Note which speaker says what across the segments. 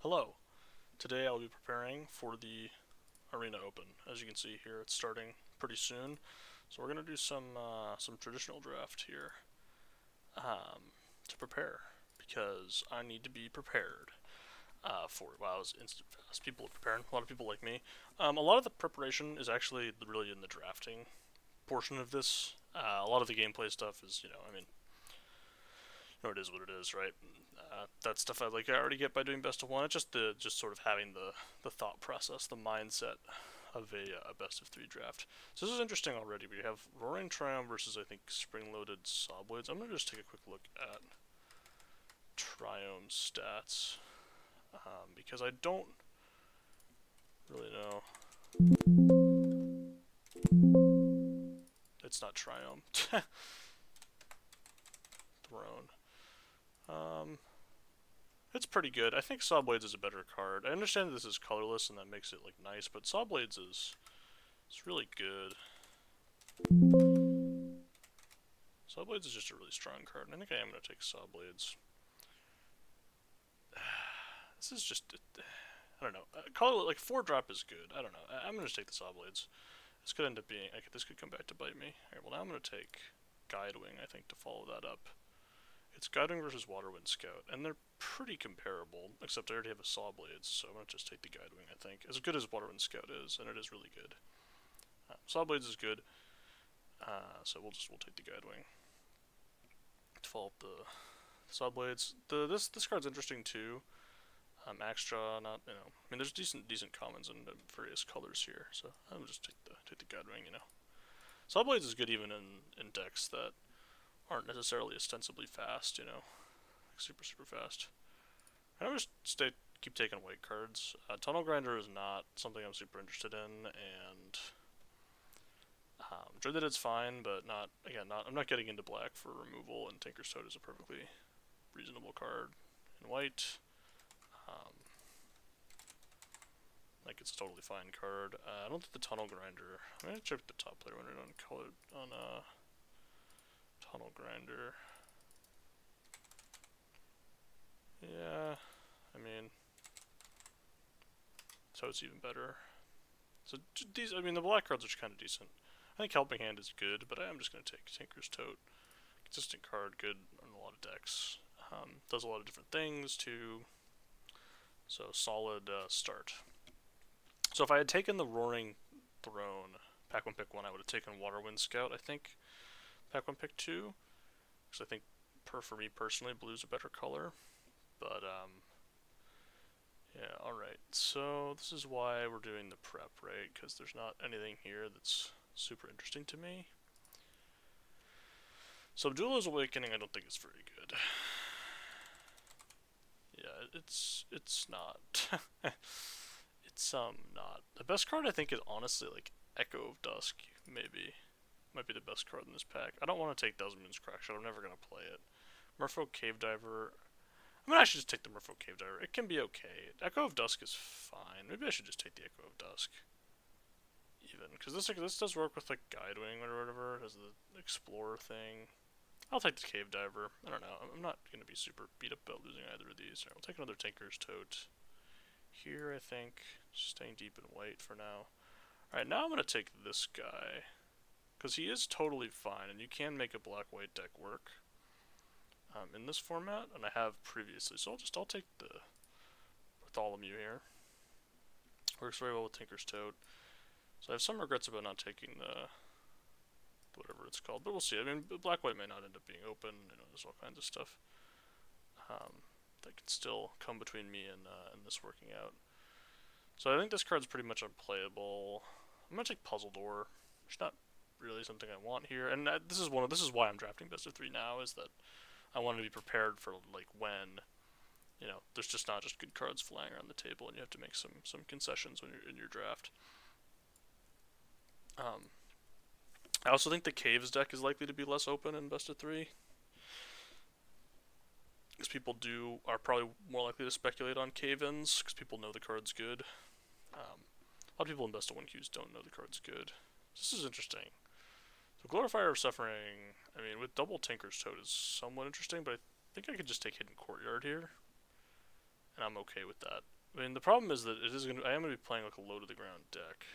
Speaker 1: Hello. Today I'll be preparing for the Arena Open. As you can see here, it's starting pretty soon. So we're gonna do some traditional draft here to prepare because I need to be prepared for it. Wow, I was instant fast. People are preparing. A lot of people like me. A lot of the preparation is actually really in the drafting portion of this. A lot of the gameplay stuff is, it is what it is, right? That stuff I already get by doing best of one. It's just sort of having the thought process, the mindset of a best of three draft. So this is interesting already. We have Roaring Triumph versus I think spring-loaded Saw Blades. I'm gonna just take a quick look at Triumph stats because I don't really know. It's not Triumph. Throne. It's pretty good. I think Saw Blades is a better card. I understand this is colorless and that makes it like nice, but Saw Blades is it's really good. Saw Blades is just a really strong card, and I think I am gonna take Saw Blades. This is just I don't know. Color like 4-drop is good. I don't know. I'm gonna just take the Saw Blades. This could end up being this could come back to bite me. Alright, well now I'm gonna take Guidewing, I think, to follow that up. It's Guidewing versus Waterwind Scout, and they're pretty comparable, except I already have a Saw Blades, so I'm gonna just take the Guidewing, I think. As good as Waterwind Scout is, and it is really good. Saw Blades is good, so we'll take the Guidewing to follow up the Saw Blades. This card's interesting too. Axe Jaw, not I mean there's decent commons in various colors here, so I'll just take the Guidewing. Saw Blades is good even in decks that aren't necessarily ostensibly fast, like super fast. And I'm just keep taking white cards. Tunnel Grinder is not something I'm super interested in, and Dread that it's fine, but I'm not getting into black for removal, and Tinker's Toad is a perfectly reasonable card in white. Like it's a totally fine card. I don't think the Tunnel Grinder. I'm gonna check the top player when on color on Tunnel Grinder. Yeah, I mean, so it's even better. So these, I mean, the black cards are kind of decent. I think Helping Hand is good, but I am just gonna take Tinker's Toad. Consistent card, good on a lot of decks. Does a lot of different things too. So solid start. So if I had taken the Roaring Throne, pack 1 pick 1, I would have taken Waterwind Scout, I think. Pack 1 pick 2. Because I think for me personally, blue's a better color. But yeah, alright. So this is why we're doing the prep, right? Because there's not anything here that's super interesting to me. So Duelo's Awakening I don't think is very good. Yeah, it's not. It's not. The best card I think is honestly like Echo of Dusk, maybe. Might be the best card in this pack. I don't want to take Thousand Moons Crackshot, I'm never gonna play it. Merfolk Cave Diver. I mean I should just take the Merfolk Cave Diver. It can be okay. Echo of Dusk is fine. Maybe I should just take the Echo of Dusk. Even. Because this does work with like Guidewing or whatever. It has the Explorer thing. I'll take the Cave Diver. I don't know. I'm not gonna be super beat up about losing either of these. Alright, we'll take another Tinker's Toad here, I think. Staying deep in white for now. Alright, now I'm going to take this guy. Because he is totally fine, and you can make a black-white deck work in this format, and I have previously. So I'll take the Bartholomew here. Works very well with Tinker's Toad. So I have some regrets about not taking the whatever it's called, but we'll see. I mean, black-white may not end up being open. There's all kinds of stuff that can still come between me and this working out. So I think this card's pretty much unplayable. I'm gonna take Puzzle Door, which is not really something I want here. And this is why I'm drafting best of 3 now, is that I want to be prepared for like when there's just not just good cards flying around the table, and you have to make some concessions when you're in your draft. I also think the Caves deck is likely to be less open in best of 3. Because people are probably more likely to speculate on Caverns, because people know the card's good. A lot of people in best of 1 queues don't know the card's good. This is interesting. So Glorifier of Suffering, I mean, with double Tinker's Toad is somewhat interesting, but I think I could just take Hidden Courtyard here. And I'm okay with that. I mean, the problem is that I am gonna be playing like a low to the ground deck,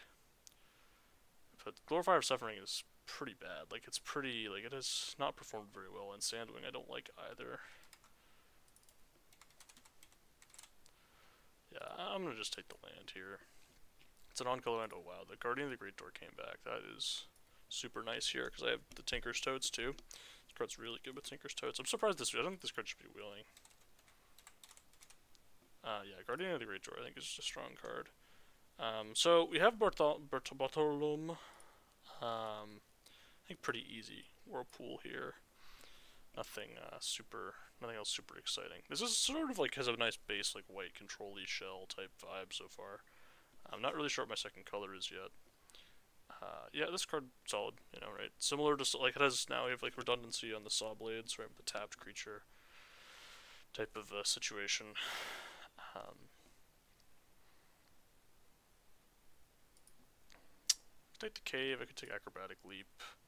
Speaker 1: but Glorifier of Suffering is pretty bad. Like it has not performed very well, and Sandwing I don't like either. Yeah, I'm gonna just take the land here. It's an on-color land. Oh wow, the Guardian of the Great Door came back. That is super nice here because I have the Tinker's Totes too. This card's really good with Tinker's Totes. I'm surprised I don't think this card should be wheeling. Yeah, Guardian of the Great Door I think is just a strong card. So we have Bartolom. I think pretty easy Whirlpool here. Nothing nothing else super exciting. This is sort of like has a nice base like white control-y shell type vibe so far. I'm not really sure what my second color is yet. Yeah, this card solid, you know, right? Similar to like it has now we have like redundancy on the saw blades, right? With the tapped creature type of situation. Take the cave. I could take acrobatic leap.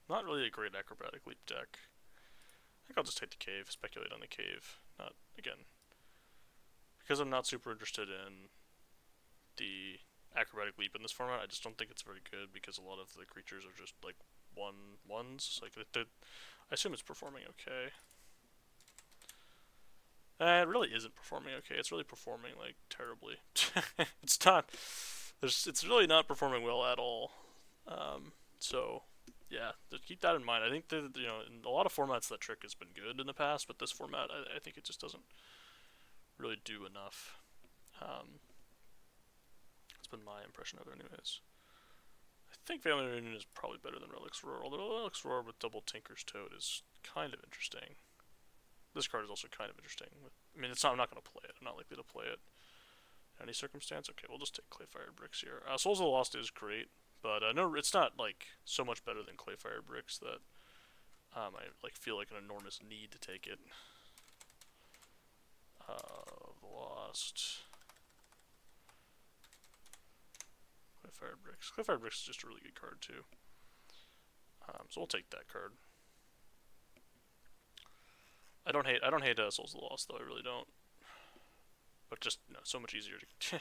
Speaker 1: Not really a great acrobatic leap deck. I think I'll just take the cave. Speculate on the cave. Not again because I'm not super interested in the acrobatic leap in this format. I just don't think it's very good because a lot of the creatures are just like ones. Like I assume it's performing okay. It really isn't performing okay. It's really performing like terribly. It's not. It's really not performing well at all. So yeah, just keep that in mind. I think that you know in a lot of formats that trick has been good in the past, but this format I think it just doesn't really do enough. That's been my impression of it, anyways. I think Family Reunion is probably better than Relics Roar, although Relics Roar with double Tinker's Toad is kind of interesting. This card is also kind of interesting. I mean, I'm not going to play it. I'm not likely to play it in any circumstance. Okay, we'll just take Clayfired Bricks here. Souls of the Lost is great, but no, it's not like so much better than Clayfired Bricks that I like feel like an enormous need to take it. The Lost. Clayfired Bricks. Clayfired Bricks is just a really good card too. So we'll take that card. I don't hate Souls of the Lost though. I really don't. But just so much easier to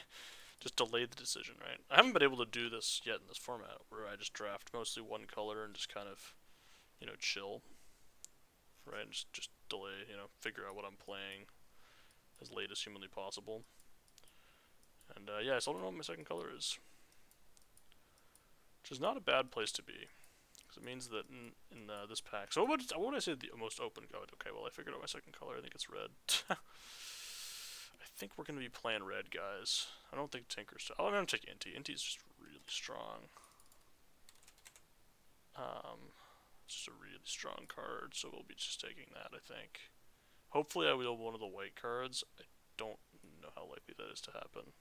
Speaker 1: just delay the decision, right? I haven't been able to do this yet in this format where I just draft mostly one color and just kind of chill, right? And just delay, figure out what I'm playing as late as humanly possible. And yeah, I still don't know what my second color is, which is not a bad place to be. It means that in this pack. So what would I say the most open code? Okay, well I figured out my second color. I think it's red. I think we're gonna be playing red, guys. I don't think Tinker's. Oh, I'm gonna take Inti. Inti's just really strong. It's just a really strong card, so we'll be just taking that. I think. Hopefully, I wheel one of the white cards. I don't know how likely that is to happen.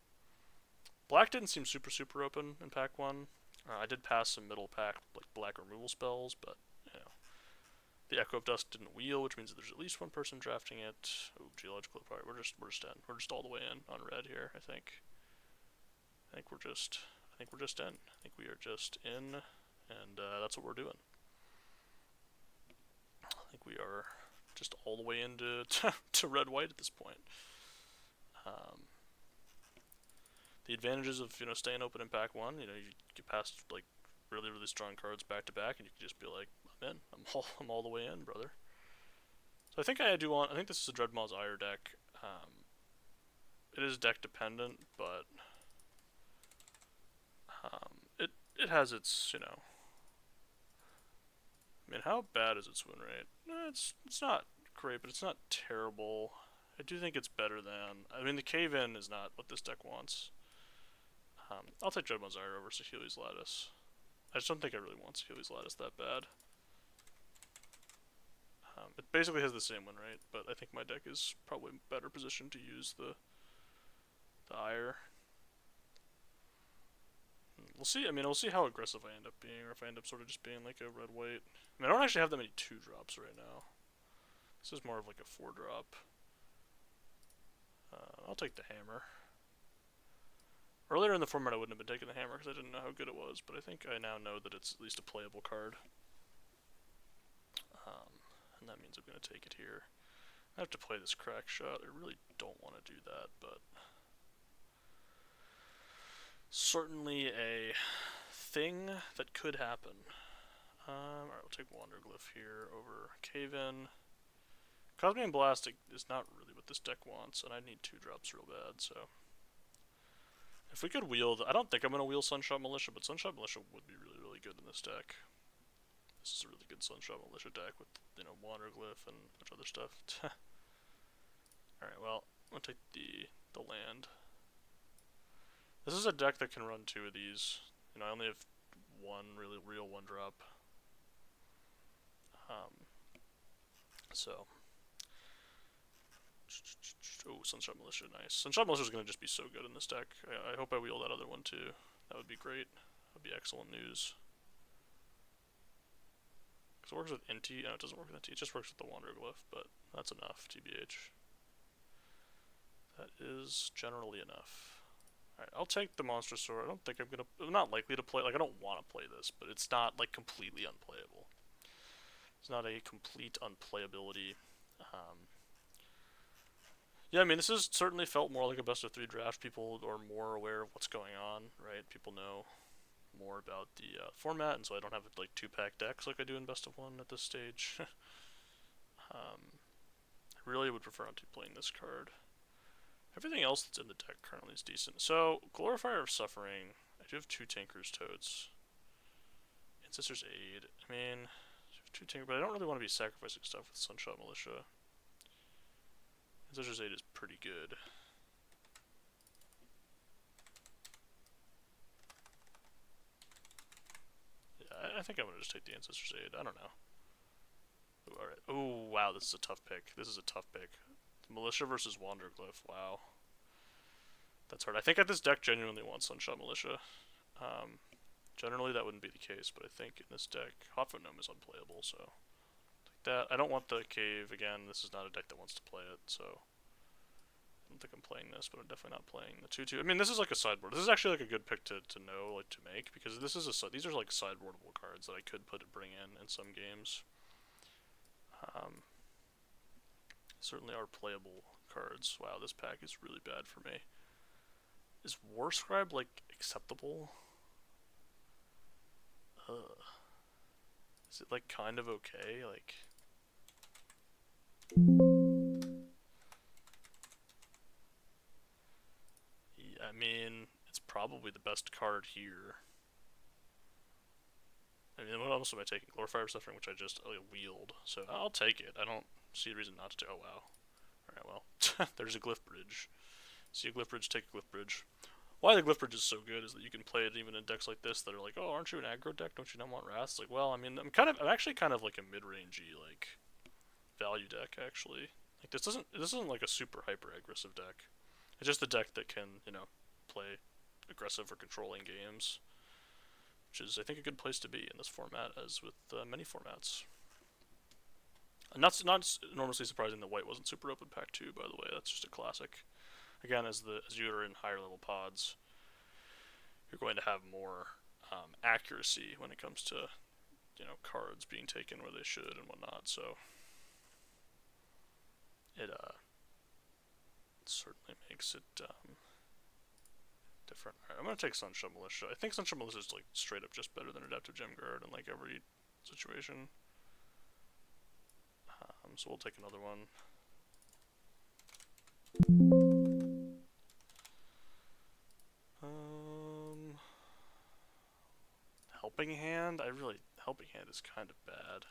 Speaker 1: Black didn't seem super open in pack one. I did pass some middle pack like black removal spells, but the Echo of Dusk didn't wheel, which means that there's at least one person drafting it. Oh, geological part. We're just in. We're just all the way in on red here. I think we're just in. I think we are just in, and that's what we're doing. I think we are just all the way into to red white at this point. The advantages of staying open in pack one, you get past like really strong cards back to back, and you can just be like, I'm in. I'm all the way in, brother. So I think I think this is a Dreadmaw's Ire deck. It is deck dependent, but it has its I mean, how bad is its win rate? It's not great, but it's not terrible. I do think it's better than. I mean, the Cave In is not what this deck wants. I'll take Dreadmaw's Ire over Saheeli's Lattice. I just don't think I really want Saheeli's Lattice that bad. It basically has the same win rate, but I think my deck is probably better positioned to use the Ire. We'll see. I mean, we'll see how aggressive I end up being, or if I end up sort of just being like a red-white. I mean, I don't actually have that many 2-drops right now. This is more of like a 4-drop. I'll take the Hammer. Earlier in the format I wouldn't have been taking the Hammer because I didn't know how good it was, but I think I now know that it's at least a playable card. And that means I'm going to take it here. I have to play this Crack Shot. I really don't want to do that, but certainly a thing that could happen. Alright, we'll take Wanderglyph here over Cave-In. Cosmian Blast is not really what this deck wants, and I need 2-drops real bad, so... If we could wield... I don't think I'm going to wield Sunshot Militia, but Sunshot Militia would be really, really good in this deck. This is a really good Sunshot Militia deck with, you know, Wanderglyph and a bunch of other stuff. Alright, well, I'm going to take the land. This is a deck that can run 2 of these. You know, I only have one really real 1-drop. So... Oh, Sunshot Militia, nice. Sunshot Militia is going to just be so good in this deck. I hope I wield that other one too. That would be great. That would be excellent news. Because it works with Inti. No, it doesn't work with Inti. It just works with the Wanderglyph, but that's enough, TBH. That is generally enough. Alright, I'll take the Monster Sword. I don't think I'm not likely to play, like, I don't want to play this, but it's not, like, completely unplayable. It's not a complete unplayability. Yeah, I mean, this has certainly felt more like a best of 3 draft. People are more aware of what's going on, right? People know more about the format, and so I don't have, like, 2-pack decks like I do in best of 1 at this stage. I really would prefer not to be playing this card. Everything else that's in the deck currently is decent. So, Glorifier of Suffering. I do have 2 Tinker's Toads. Ancestor's Aid. I mean, I have 2 Tinker, but I don't really want to be sacrificing stuff with Sunshot Militia. Ancestor's Aid is pretty good. Yeah, I think I'm going to just take the Ancestor's Aid. I don't know. Ooh, alright. Oh, wow, this is a tough pick. This is a tough pick. Militia versus Wanderglyph, wow. That's hard. I think this deck genuinely wants Sunshot Militia. Generally that wouldn't be the case, but I think in this deck, Hotfoot Gnome is unplayable, so... Take that. I don't want the Cave, again, this is not a deck that wants to play it, so... I don't think I'm playing this, but I'm definitely not playing the 2-2. I mean, this is like a sideboard. This is actually like a good pick to know, like, to make, because this is these are like sideboardable cards that I could bring in some games. Certainly are playable cards. Wow, this pack is really bad for me. Is Warscribe, like, acceptable? Is it, like, kind of okay? Like... Yeah, I mean, it's probably the best card here. I mean, what else am I taking? Glorifier of Suffering, which I just wield. So I'll take it. I don't see a reason not to. Oh, wow. Alright, well. There's a Glyph Bridge. See a Glyph Bridge, take a Glyph Bridge. Why the Glyph Bridge is so good is that you can play it even in decks like this that are like, oh, aren't you an aggro deck? Don't you not want Wrath? It's like, well, I mean, I'm actually kind of like a mid-rangey, like, value deck, actually. Like, this isn't like a super hyper-aggressive deck. It's just a deck that can, you know, play aggressive or controlling games. Which is, I think, a good place to be in this format, as with many formats. And not enormously surprising that white wasn't super open pack 2, by the way. That's just a classic. Again, as you are in higher level pods, you're going to have more accuracy when it comes to, you know, cards being taken where they should and whatnot. So it certainly makes it different. Alright, I'm gonna take Sunshot Militia. I think Sunshot Militia is like straight up just better than Adaptive Gem Guard in like every situation. So we'll take another one. Helping Hand? Helping Hand is kind of bad.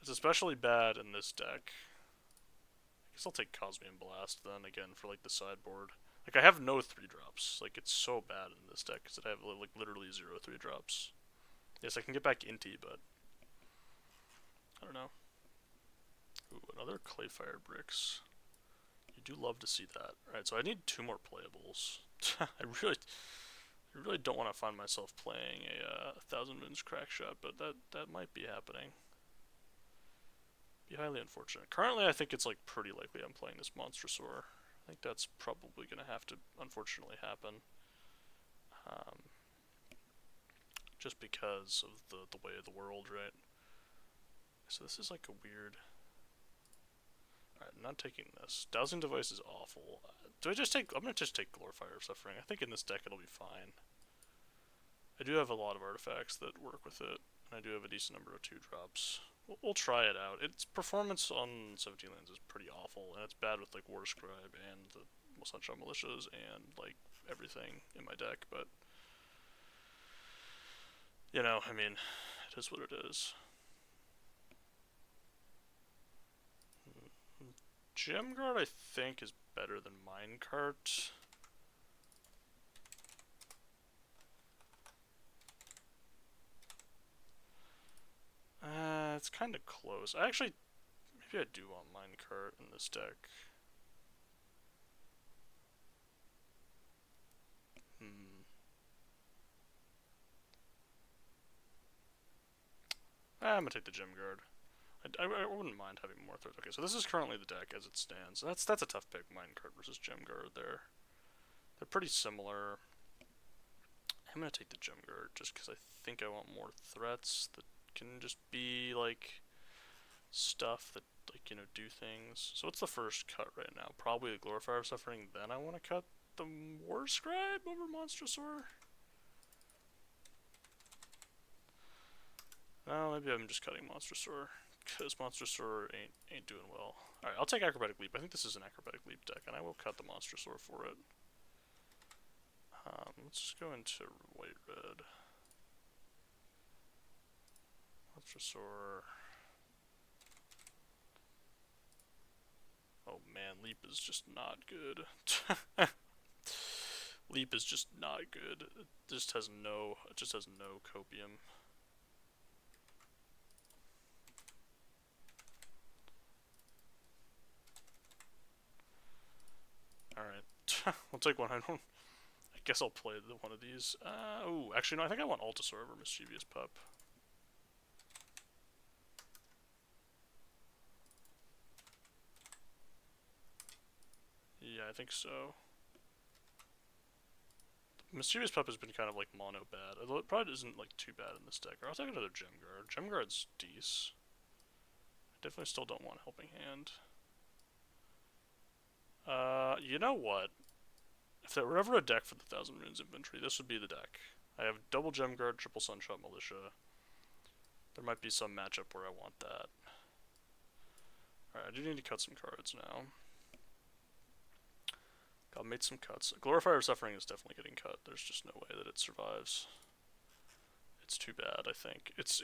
Speaker 1: It's especially bad in this deck. I guess I'll take Cosmian Blast then, again, for like the sideboard. Like, I have no 3-drops. Like, it's so bad in this deck, because I have like literally 0 3-drops. Yes, I can get back Inti, but I don't know. Ooh, another Clayfire Bricks. You do love to see that. Alright, so I need 2 more playables. I really don't want to find myself playing a Thousand Moons Crack Shot, but that might be happening. Be highly unfortunate. Currently, I think it's like pretty likely I'm playing this Monstrosaur. I think that's probably going to have to, unfortunately, happen. Just because of the way of the world, right? So this is like a weird... Alright, not taking this. Dowsing Device is awful. Do I just take... I'm gonna just take Glorifier of Suffering. I think in this deck it'll be fine. I do have a lot of artifacts that work with it, and I do have a decent number of 2-drops. We'll try it out. Its performance on 17 lands is pretty awful, and it's bad with like War Scribe and the Sunshine Militias and like everything in my deck, but you know, I mean, it is what it is. Gemguard, I think, is better than Minecart. It's kind of close. Maybe I do want Minecart in this deck. I'm gonna take the Gemguard. I wouldn't mind having more threats. Okay, so this is currently the deck as it stands. That's a tough pick, Minecart versus Gemguard there. They're pretty similar. I'm gonna take the Gemguard just because I think I want more threats that can just be like stuff that like, you know, do things. So what's the first cut right now? Probably the Glorifier of Suffering. Then I want to cut the War Scribe over Monstrosaur. No, maybe I'm just cutting Monstrosaur because Monstrosaur ain't doing well. All right, I'll take Acrobatic Leap. I think this is an Acrobatic Leap deck, and I will cut the Monstrosaur for it. Let's just go into white-red. Monstrosaur. Oh man, Leap is just not good. Leap is just not good. It just has no copium. Alright. We'll take one. I guess I'll play one of these. Oh, actually, no, I think I want Altasaur over Mischievous Pup. Yeah, I think so. Mischievous Pup has been kind of like mono bad, although it probably isn't like too bad in this deck. Or I'll take another Gemguard. Gemguard's decent. I definitely still don't want Helping Hand. You know what? If there were ever a deck for the 1,000 Runes Infantry, this would be the deck. I have double Gemguard, triple Sunshot Militia. There might be some matchup where I want that. Alright, I do need to cut some cards now. I've made some cuts. Glorifier of Suffering is definitely getting cut. There's just no way that it survives. It's too bad, I think. Its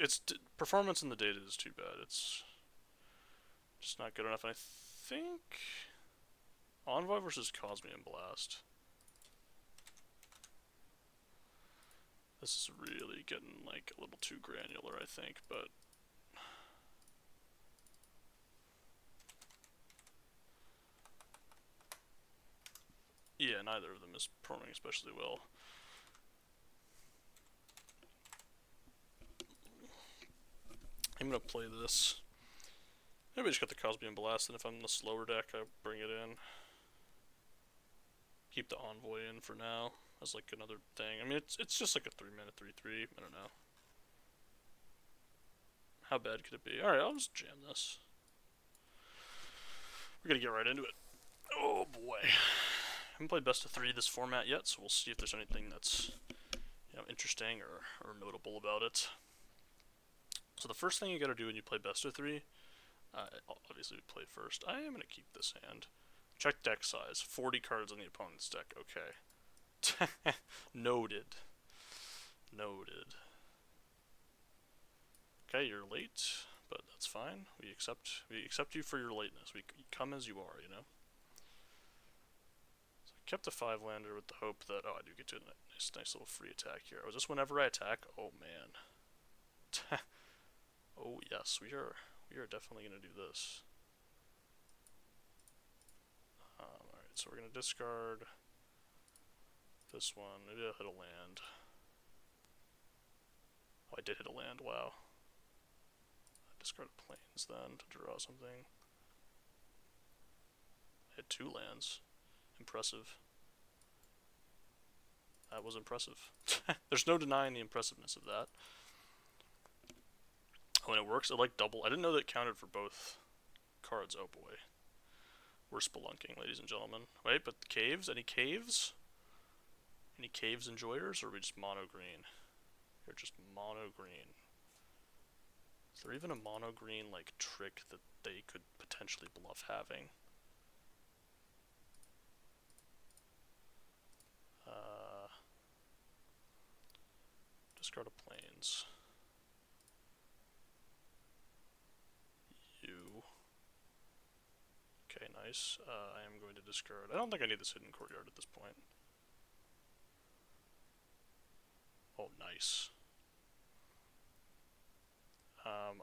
Speaker 1: performance in the data is too bad. It's just not good enough. And I think Envoy versus Cosmian Blast. This is really getting like a little too granular, I think, but yeah, neither of them is performing especially well. I'm gonna play this. Maybe I just got the Cosmian Blast, and if I'm in the slower deck, I bring it in. Keep the Envoy in for now as like another thing. I mean, it's just like a 3-mana 3/3. I don't know. How bad could it be? All right, I'll just jam this. We're gonna get right into it. Oh boy. I haven't played best of 3 this format yet, so we'll see if there's anything that's, you know, interesting or notable about it. So the first thing you gotta do when you play best of 3, obviously we play first. I am gonna keep this hand. Check deck size. 40 cards on the opponent's deck. Okay. Noted. Noted. Okay, you're late, but that's fine. We accept you for your lateness. We come as you are, you know. So I kept a 5-lander with the hope that I do get to a nice little free attack here. Oh, is this whenever I attack? Oh man. Oh yes, we are definitely gonna do this. Alright, so we're gonna discard this one. Maybe I'll hit a land. Oh, I did hit a land, wow. I discarded planes then to draw something. I hit 2 lands. Impressive. That was impressive. There's no denying the impressiveness of that. Oh, and it works? It like double. I didn't know that it counted for both cards. Oh boy. We're spelunking, ladies and gentlemen. Wait, but the caves? Any caves? Any caves enjoyers, or are we just mono green? You're just mono green. Is there even a mono green like trick that they could potentially bluff having? Discard of planes. You. Okay, nice. I am going to discard. I don't think I need this hidden courtyard at this point. Oh, nice.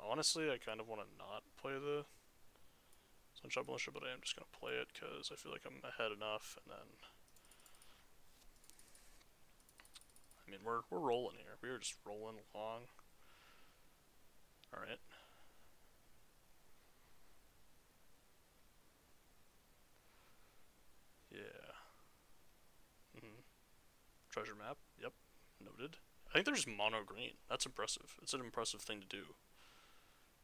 Speaker 1: Honestly, I kind of want to not play the Sunshine Militia, but I am just going to play it because I feel like I'm ahead enough, and then... I mean, we're rolling here. We are just rolling along. Alright. Yeah. Treasure map. Yep. Noted. I think they're just mono green. That's impressive. It's an impressive thing to do.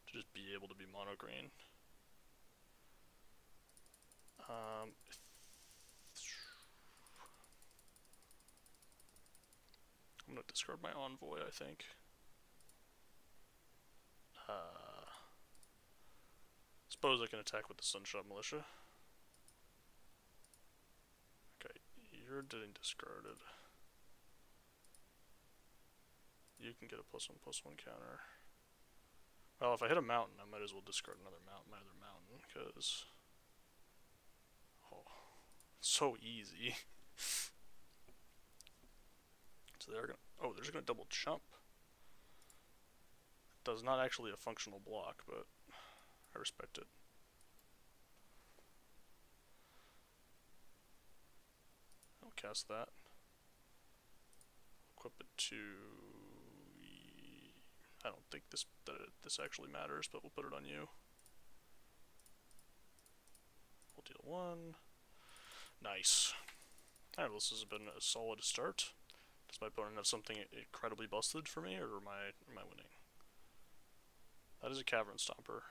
Speaker 1: To just be able to be mono green. I'm gonna discard my envoy, I think. Suppose I can attack with the Sunshine Militia. Okay, you're getting discarded. You can get a +1/+1 counter. Well, if I hit a mountain, I might as well discard my other mountain, because... Oh, so easy. So they're gonna... Oh, they're just gonna double jump. Does not actually a functional block, but I respect it. I'll cast that. Equip it to... I don't think this actually matters, but we'll put it on you. We'll deal 1. Nice. Alright, well, this has been a solid start. Does my opponent have something incredibly busted for me, or am I winning? That is a Cavern Stomper.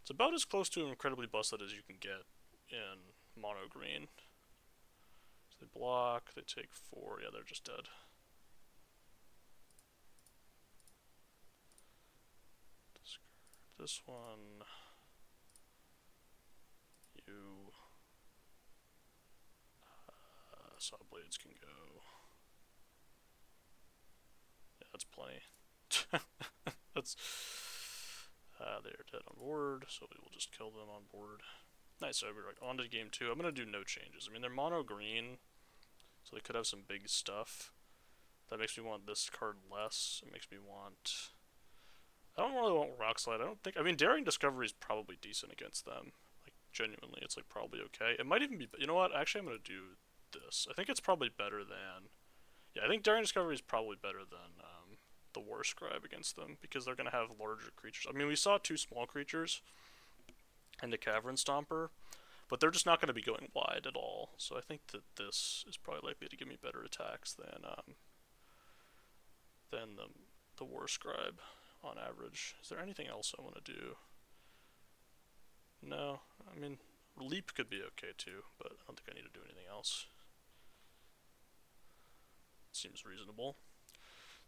Speaker 1: It's about as close to incredibly busted as you can get in mono green. So they block, they take 4, yeah, they're just dead. Discard this one. You. Saw blades can go. Yeah, that's plenty. That's... they're dead on board, so we will just kill them on board. Nice, so we're like on to game 2. I'm gonna do no changes. I mean, they're mono green, so they could have some big stuff. That makes me want this card less. It makes me want... I don't really want Rock Slide. I don't think... I mean, Daring Discovery is probably decent against them. Like, genuinely, it's like probably okay. It might even be... You know what? Actually, I'm gonna do this. I think it's probably better than... Yeah, I think Daring Discovery is probably better than the War Scribe against them, because they're going to have larger creatures. I mean, we saw 2 small creatures and a Cavern Stomper, but they're just not going to be going wide at all. So I think that this is probably likely to give me better attacks than the War Scribe on average. Is there anything else I want to do? No, I mean, Leap could be okay too, but I don't think I need to do anything else. Seems reasonable.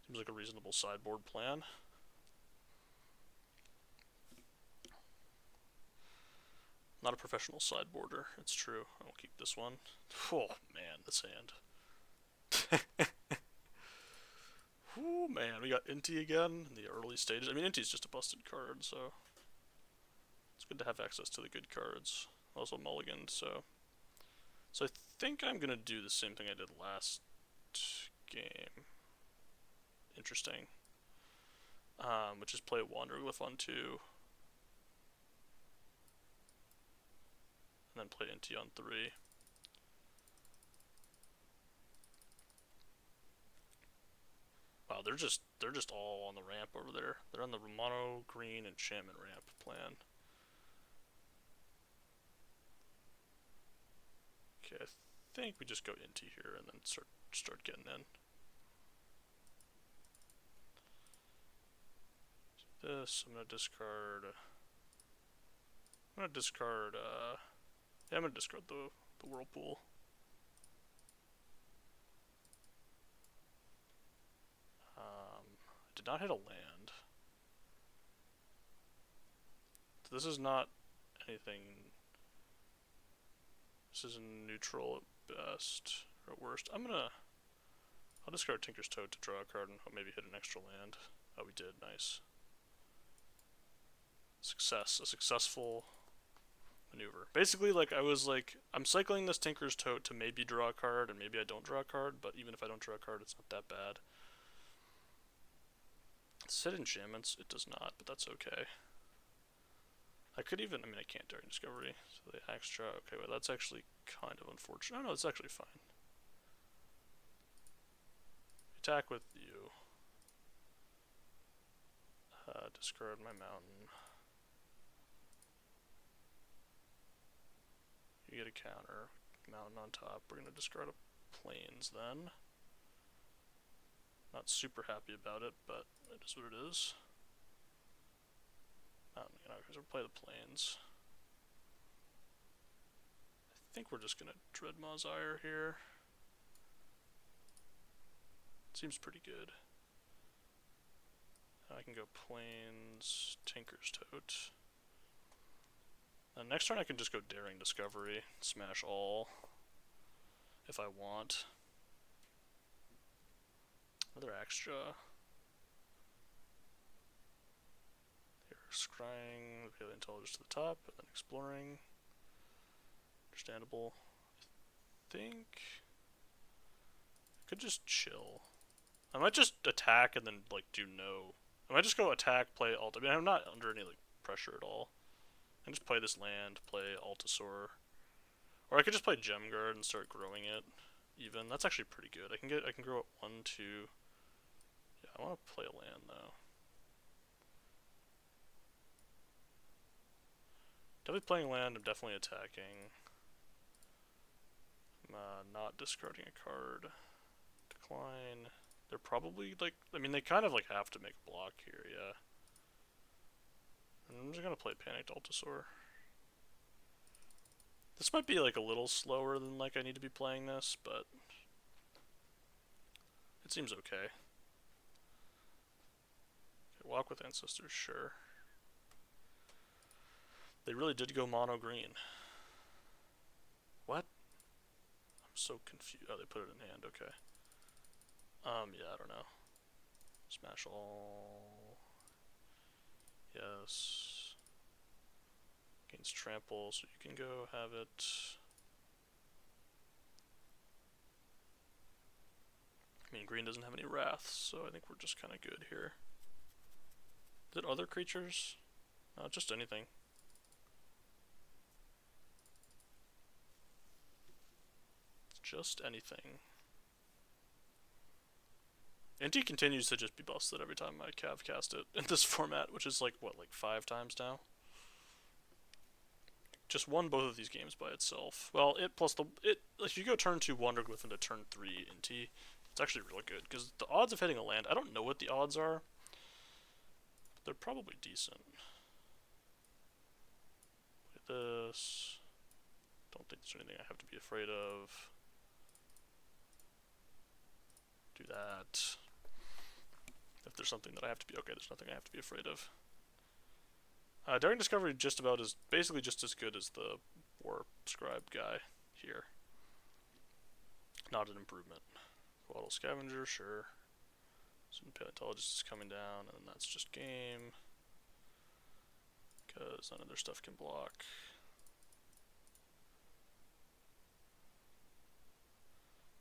Speaker 1: Seems like a reasonable sideboard plan. Not a professional sideboarder, it's true. I will keep this one. Oh man, this hand. Oh man, we got Inti again in the early stages. I mean, Inti's just a busted card, so it's good to have access to the good cards. Also mulliganed, so I think I'm gonna do the same thing I did last game. Interesting. Which is play a Wanderglyph on 2. And then play Inti on 3. Wow, they're just all on the ramp over there. They're on the mono green enchantment ramp plan. Okay, I think we just go Inti here and then start getting in. This, I'm gonna discard I'm gonna discard, yeah, I'm gonna discard the Whirlpool. I did not hit a land. So this is not anything. This is a neutral at best, or at worst. I'll discard Tinker's Toad to draw a card and maybe hit an extra land. Oh, we did, nice. Success, a successful maneuver. Basically, like, I'm cycling this Tinker's Toad to maybe draw a card, and maybe I don't draw a card, but even if I don't draw a card, it's not that bad. Set enchantments, it does not, but that's okay. I can't during Discovery, so the extra, okay, well, that's actually kind of unfortunate. Oh, no, it's actually fine. Attack with you. Discard my mountain. You get a counter. Mountain on top. We're going to discard a plains then. Not super happy about it, but it is what it is. Mountain, because we'll play the plains. I think we're just going to Dread Maw's Ire here. Seems pretty good. I can go plains, Tinker's Tote. Next turn I can just go Daring Discovery, smash all, if I want. Another extra. Here, scrying, the intelligence to the top, and then exploring. Understandable. I think I could just chill. I might just attack and then like do no. I might just go attack, play alt. I mean, I'm not under any like pressure at all. I can just play this land, play Altasaur, or I could just play Gem Guard and start growing it. Even that's actually pretty good. I can grow it 1, 2. Yeah, I want to play a land though. Definitely playing land. I'm definitely attacking. I'm not discarding a card. Decline. They're probably like, I mean, they kind of like have to make a block here, yeah. I'm just gonna play Panicked Altasaur. This might be like a little slower than like I need to be playing this, but it seems okay. Walk with Ancestors, sure. They really did go mono green. What? I'm so confused. Oh, they put it in hand, okay. Yeah, I don't know. Smash all. Yes. Gains trample, so you can go have it. I mean, green doesn't have any wrath, so I think we're just kind of good here. Is it other creatures? No, just anything. It's just anything. Inti continues to just be busted every time I Cav cast it in this format, which is like, what, like 5 times now? Just won both of these games by itself. Well, it plus if you go turn 2 Wanderglyph into turn 3 Inti, it's actually really good, because the odds of hitting a land, I don't know what the odds are, but they're probably decent. Play this. Don't think there's anything I have to be afraid of. Do that. If there's something that I have to be, okay, there's nothing I have to be afraid of. Daring Discovery just about is basically just as good as the War Scribe guy here. Not an improvement. Waddle Scavenger, sure. Some Paleontologist is coming down, and that's just game. Because none of their stuff can block.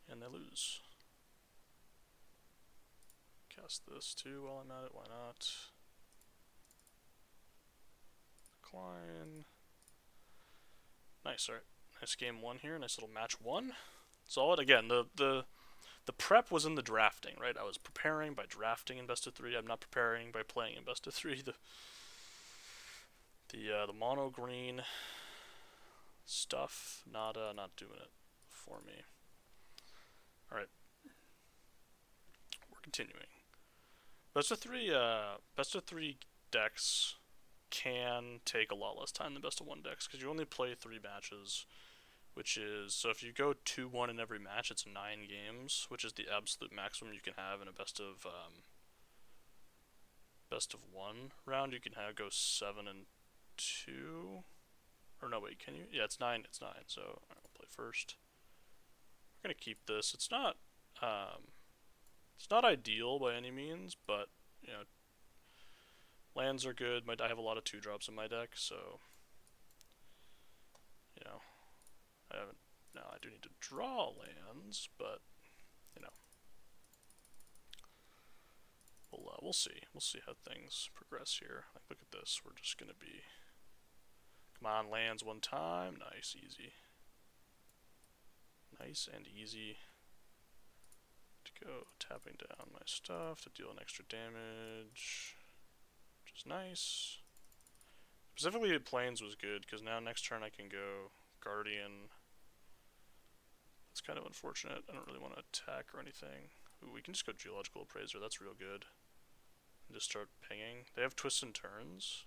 Speaker 1: And they lose. Cast this too while I'm at it, why not? Decline. Nice, alright. Nice game 1 here, nice little match 1. Solid. Again, the prep was in the drafting, right? I was preparing by drafting in best of 3. I'm not preparing by playing in best of 3. The mono green stuff, not doing it for me. All right, we're continuing. Best of 3 decks can take a lot less time than best of one decks because you only play 3 matches, which is, so if you go 2-1 in every match, it's 9 games, which is the absolute maximum you can have in a best of one round. You can go 7-2, or no, wait, can you? Yeah, it's 9. It's 9. So I'll play first. We're gonna keep this. It's not ideal by any means, but you know, lands are good. I have a lot of 2-drops in my deck, so you know, I haven't. Now I do need to draw lands, but you know, we'll see. We'll see how things progress here. Like, look at this. We're just gonna be. Come on, lands one time. Nice, easy. Nice and easy. To go tapping down my stuff to deal an extra damage, which is nice. Specifically, Plains was good because now next turn I can go Guardian. That's kind of unfortunate. I don't really want to attack or anything. Ooh, we can just go Geological Appraiser. That's real good. And just start pinging. They have twists and turns.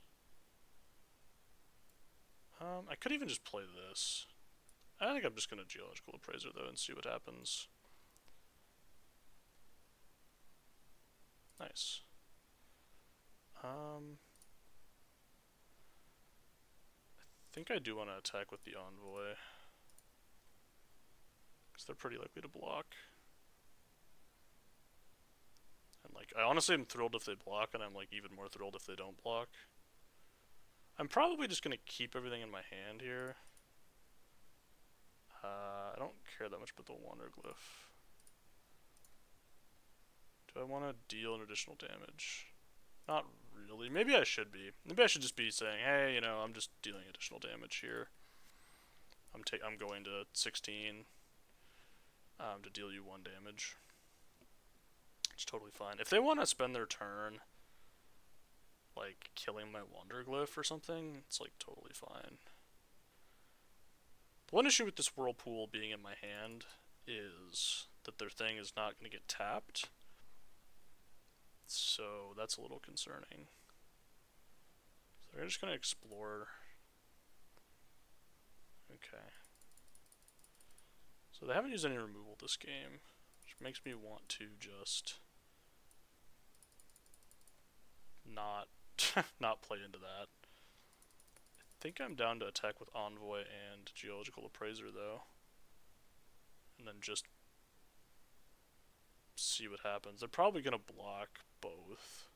Speaker 1: I could even just play this. I think I'm just going to Geological Appraiser though and see what happens. Nice. I think I do want to attack with the Envoy, because they're pretty likely to block. And like, I honestly am thrilled if they block, and I'm like even more thrilled if they don't block. I'm probably just gonna keep everything in my hand here. I don't care that much about the Wonder Glyph. Do I want to deal an additional damage? Not really. Maybe I should be. Maybe I should just be saying, hey, you know, I'm just dealing additional damage here. I'm going to 16 to deal you 1 damage. It's totally fine. If they want to spend their turn like killing my Wonder Glyph or something, it's like totally fine. The one issue with this Whirlpool being in my hand is that their thing is not going to get tapped. So that's a little concerning. So they're just going to explore. Okay. So they haven't used any removal this game, which makes me want to just not not play into that. I think I'm down to attack with Envoy and Geological Appraiser though, and then just see what happens. They're probably gonna block both,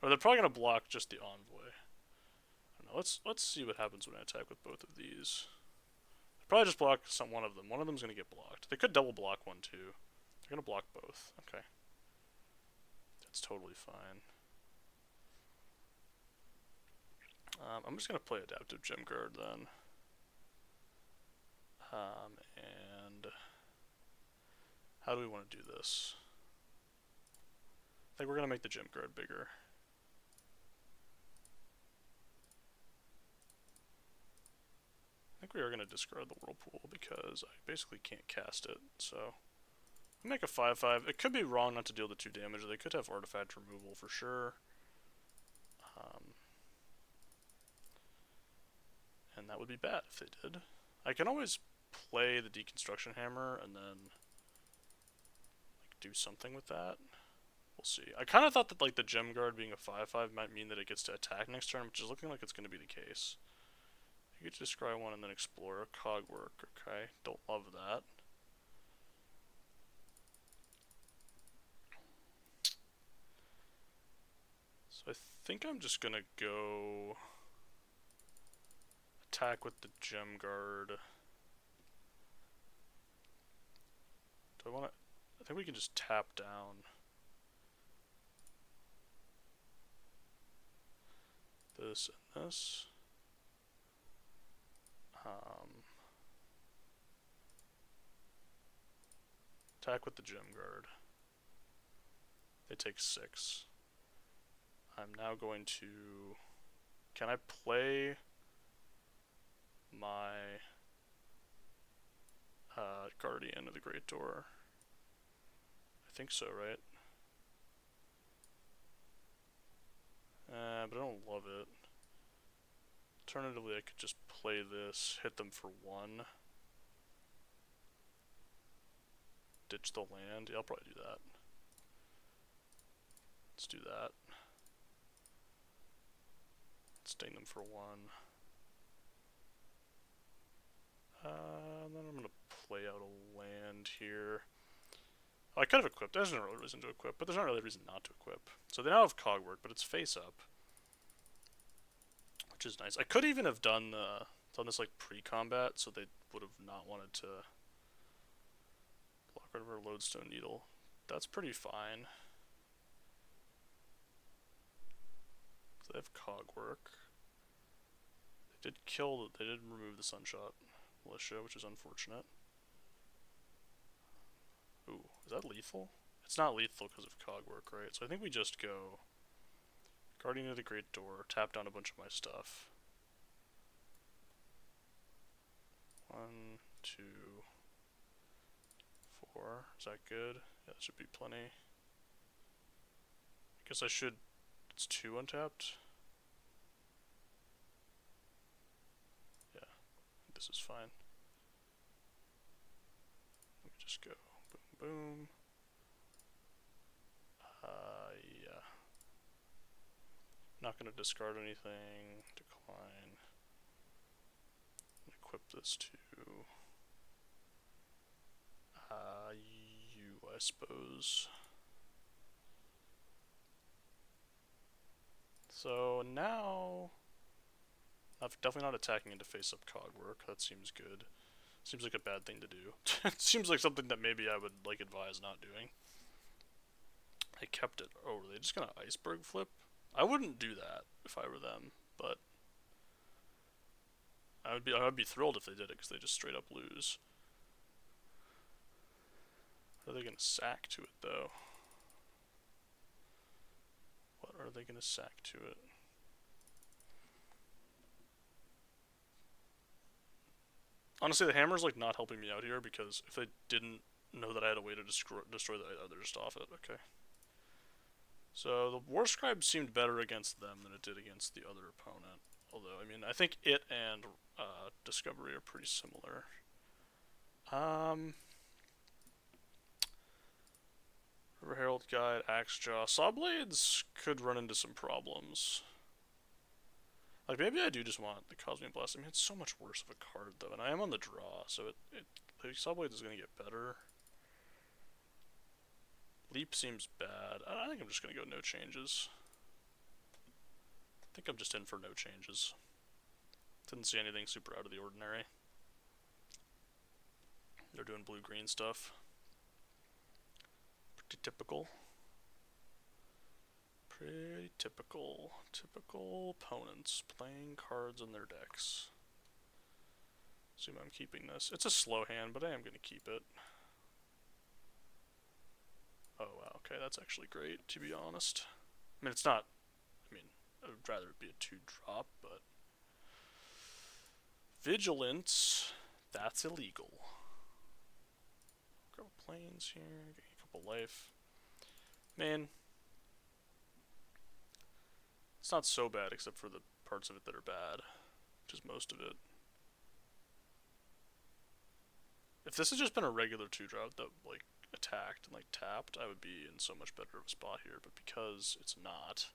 Speaker 1: or they're probably gonna block just the Envoy. I don't know. Let's see what happens when I attack with both of these. They'll probably just block one of them. One of them's gonna get blocked. They could double block one too. They're gonna block both. Okay, that's totally fine. I'm just gonna play Adaptive Gem Guard then. And how do we want to do this? I think we're gonna make the Gem Guard bigger. I think we are gonna discard the Whirlpool because I basically can't cast it. So I'll make a 5/5. It could be wrong not to deal the 2 damage. They could have artifact removal for sure. And that would be bad if they did. I can always play the Deconstruction Hammer and then like do something with that. We'll see. I kind of thought that like the Gem Guard being a 5/5 might mean that it gets to attack next turn, which is looking like it's going to be the case. You get to descry 1 and then explore. Cogwork, okay. Don't love that. So I think I'm just going to go attack with the Gem Guard. Do I want to? I think we can just tap down this and this. Attack with the Gem Guard. They take 6. I'm now going to. Can I play my Guardian of the Great Door? I think so, right? But I don't love it. Alternatively, I could just play this, hit them for 1. Ditch the land. Yeah, I'll probably do that. Let's do that. Sting them for 1. Then I'm gonna play out a land here. Oh, I could have equipped. There's no real reason to equip, but there's not really a reason not to equip. So they now have cogwork, but it's face up, which is nice. I could even have done this like pre-combat, so they would have not wanted to block rid of our lodestone needle. That's pretty fine. So they have cogwork. They did remove the Sunshot Militia, which is unfortunate. Ooh, is that lethal? It's not lethal because of cogwork, right? So I think we just go Guardian of the Great Door, tap down a bunch of my stuff. 1, 2, 4. Is that good? Yeah, that should be plenty. I guess I should. It's 2 untapped. Yeah, this is fine. Let me just go boom, boom. Yeah. Not gonna discard anything. Decline. Equip this to you, I suppose. So now, I'm definitely not attacking into face-up cogwork. That seems good. Seems like a bad thing to do. It seems like something that maybe I would like advise not doing. I kept it. Oh, were they just gonna iceberg flip? I wouldn't do that if I were them, but I would be thrilled if they did it because they just straight up lose. Are they gonna sack to it though? What are they gonna sack to it? Honestly, the hammer's like not helping me out here because if they didn't know that I had a way to destroy the other just off it. Okay. So the War Scribe seemed better against them than it did against the other opponent. Although, I mean, I think it and Discovery are pretty similar. River Herald Guide, Axejaw. Sawblades could run into some problems. Like, maybe I do just want the Cosmic Blast. I mean, it's so much worse of a card, though, and I am on the draw, so like, Sawblades is going to get better. Leap seems bad. I think I'm just going to go no changes. I think I'm just in for no changes. Didn't see anything super out of the ordinary. They're doing blue-green stuff. Pretty typical. Pretty typical. Typical opponents playing cards in their decks. Assume I'm keeping this. It's a slow hand, but I am going to keep it. Oh, wow. Okay, that's actually great, to be honest. I mean, it's not... I mean, I would rather it be a 2-drop, but... Vigilance, that's illegal. Grab planes here, get a couple life. Man, it's not so bad except for the parts of it that are bad, which is most of it. If this had just been a regular 2-drop that like attacked and like tapped, I would be in so much better of a spot here, but because it's not,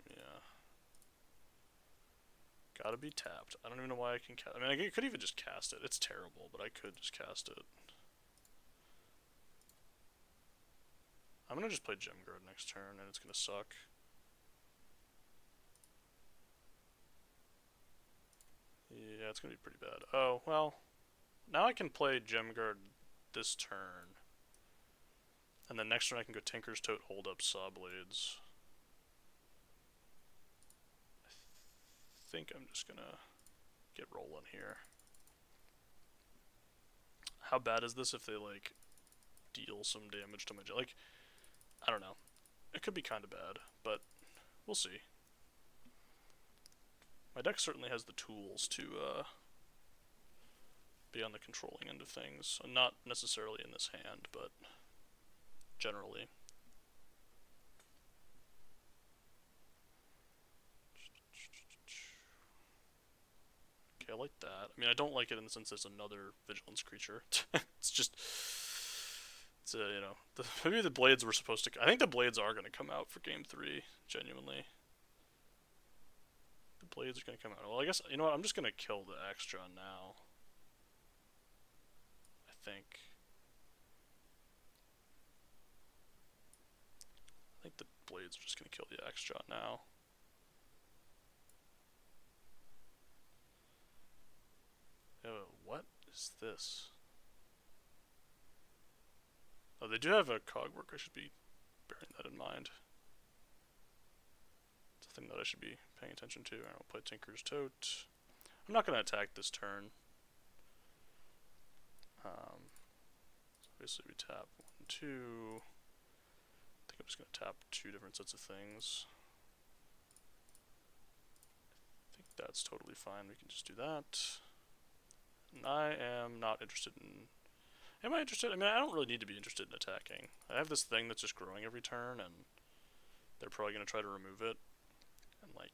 Speaker 1: yeah. Gotta be tapped. I don't even know why I can cast. I mean, I could even just cast it. It's terrible, but I could just cast it. I'm gonna just play Gemguard next turn, and it's gonna suck. Yeah, it's gonna be pretty bad. Oh, well. Now I can play Gemguard this turn. And then next turn I can go Tinker's Tote, hold up Sawblades. I think I'm just gonna get rolling here. How bad is this if they, like, deal some damage to my... Like, I don't know. It could be kind of bad, but we'll see. My deck certainly has the tools to be on the controlling end of things. Not necessarily in this hand, but generally. Okay, I like that. I mean, I don't like it in the sense there's another vigilance creature. It's just, it's you know, maybe the blades were supposed to. I think the blades are gonna come out for game 3. Genuinely, the blades are gonna come out. Well, I guess you know what? I'm just gonna kill the extra now. I think. I think the blades are just gonna kill the extra now. What is this? Oh, they do have a cogwork. I should be bearing that in mind. It's a thing that I should be paying attention to. I'll play Tinker's Tote. I'm not going to attack this turn. So basically we tap 1, 2. I think I'm just going to tap 2 different sets of things. I think that's totally fine. We can just do that. And I am not interested in... Am I interested? I mean, I don't really need to be interested in attacking. I have this thing that's just growing every turn, and they're probably going to try to remove it. And, like,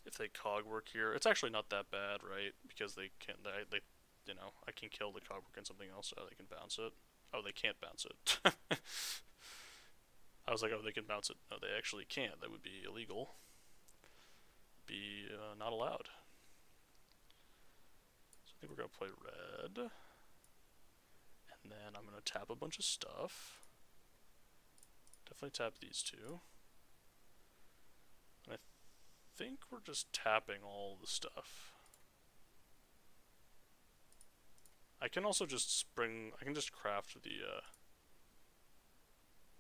Speaker 1: if they cogwork here, it's actually not that bad, right? Because they can't, they you know, I can kill the cogwork and something else, so they can bounce it. Oh, they can't bounce it. I was like, oh, they can bounce it. No, they actually can't. That would be illegal. Be not allowed. So I think we're going to play red. And then I'm going to tap a bunch of stuff. Definitely tap these 2. And I think we're just tapping all the stuff. I can also just I can just craft the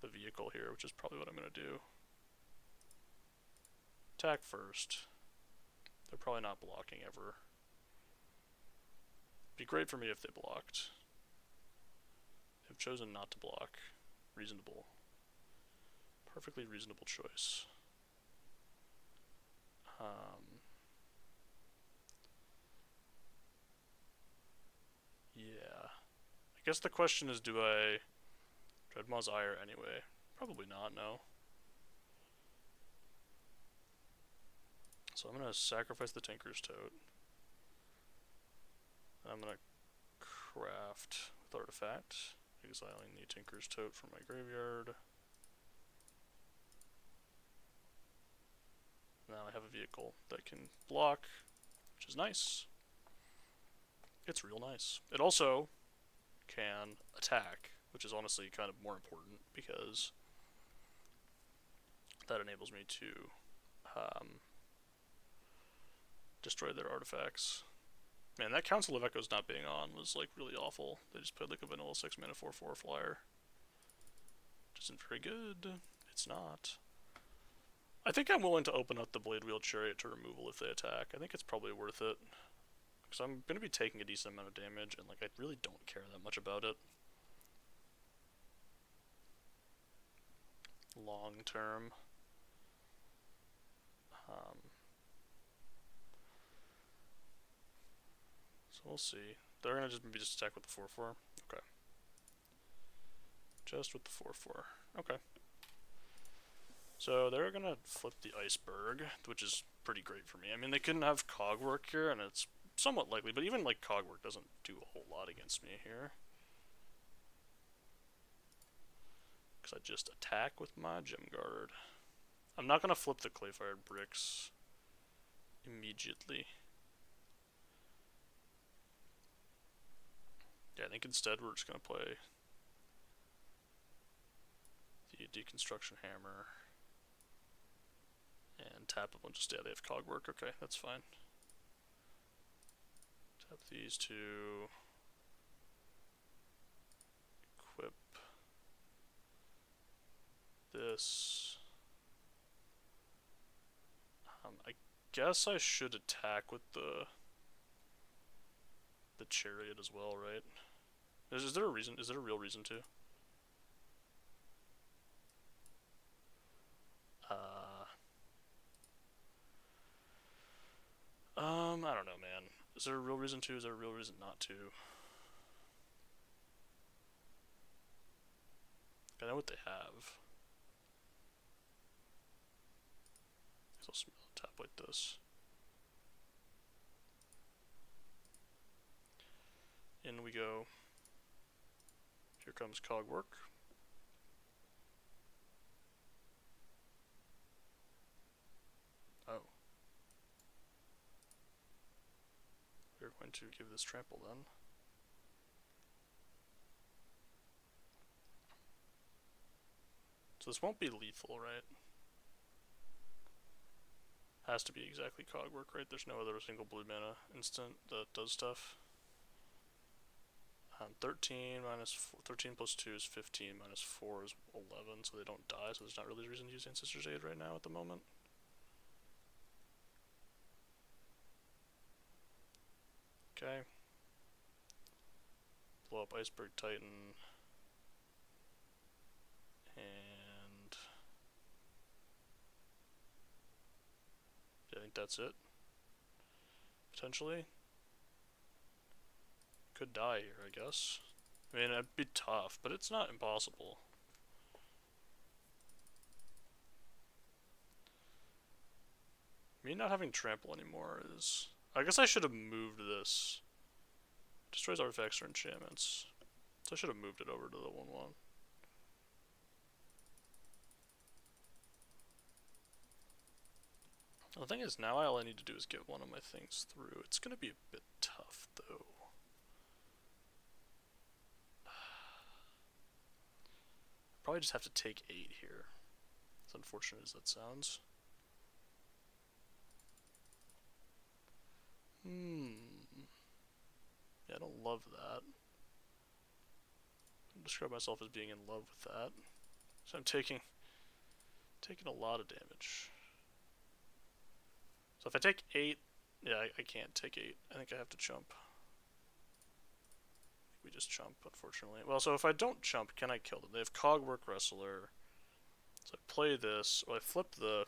Speaker 1: vehicle here, which is probably what I'm going to do. Attack first. They're probably not blocking ever. Be great for me if they blocked. They've chosen not to block. Reasonable. Perfectly reasonable choice. Yeah. I guess the question is, do I Dreadmaw's Ire anyway? Probably not, no. So I'm going to sacrifice the Tinker's Tote. I'm going to craft with Artifact, exiling the Tinker's Tote from my graveyard. Now I have a vehicle that can block, which is nice. It's real nice. It also can attack, which is honestly kind of more important because that enables me to destroy their artifacts. Man, that Council of Echoes not being on was like really awful. They just played like a vanilla 6 mana 4/4 flyer. Which isn't very good. It's not. I think I'm willing to open up the Blade Wheel Chariot to removal if they attack. I think it's probably worth it. Because I'm going to be taking a decent amount of damage, and like I really don't care that much about it. Long term. So we'll see. They're going to just maybe just attack with the 4/4. Okay. Just with the 4/4. Okay. So they're going to flip the Iceberg, which is pretty great for me. I mean, they couldn't have Cogwork here, and it's somewhat likely, but even like Cogwork doesn't do a whole lot against me here. Because I just attack with my Gem Guard. I'm not going to flip the Clayfired Bricks immediately. Yeah, I think instead we're just going to play the Deconstruction Hammer and tap a bunch of they have Cogwork. Okay, that's fine. Tap these 2. Equip this. I guess I should attack with the Chariot as well, right? Is there a reason? Is there a real reason to? I don't know, man. Is there a real reason to? Is there a real reason not to? I know what they have. So I'll tap like this. in we go. Here comes Cogwork. Oh. We're going to give this trample then. So this won't be lethal, right? Has to be exactly Cogwork, right? There's no other single blue mana instant that does stuff. 13 minus 4, 13 plus 2 is 15, minus 4 is 11, so they don't die, so there's not really a reason to use Ancestor's Aid right now at the moment. Okay. Blow up Iceberg Titan. And I think that's it. Potentially. Could die here, I guess. I mean, it'd be tough, but it's not impossible. Me not having trample anymore is... I guess I should have moved this. Destroys artifacts or enchantments. So I should have moved it over to the 1/1. The thing is, now all I need to do is get one of my things through. It's gonna be a bit tough, though. Probably just have to take 8 here. As unfortunate as that sounds. Yeah, I don't love that. I describe myself as being in love with that. So I'm taking a lot of damage. So if I take 8, yeah, I can't take 8. I think I have to chump. We just chump, unfortunately. Well, so if I don't chump, can I kill them? They have Cogwork Wrestler. So I play this. Well, I flip the...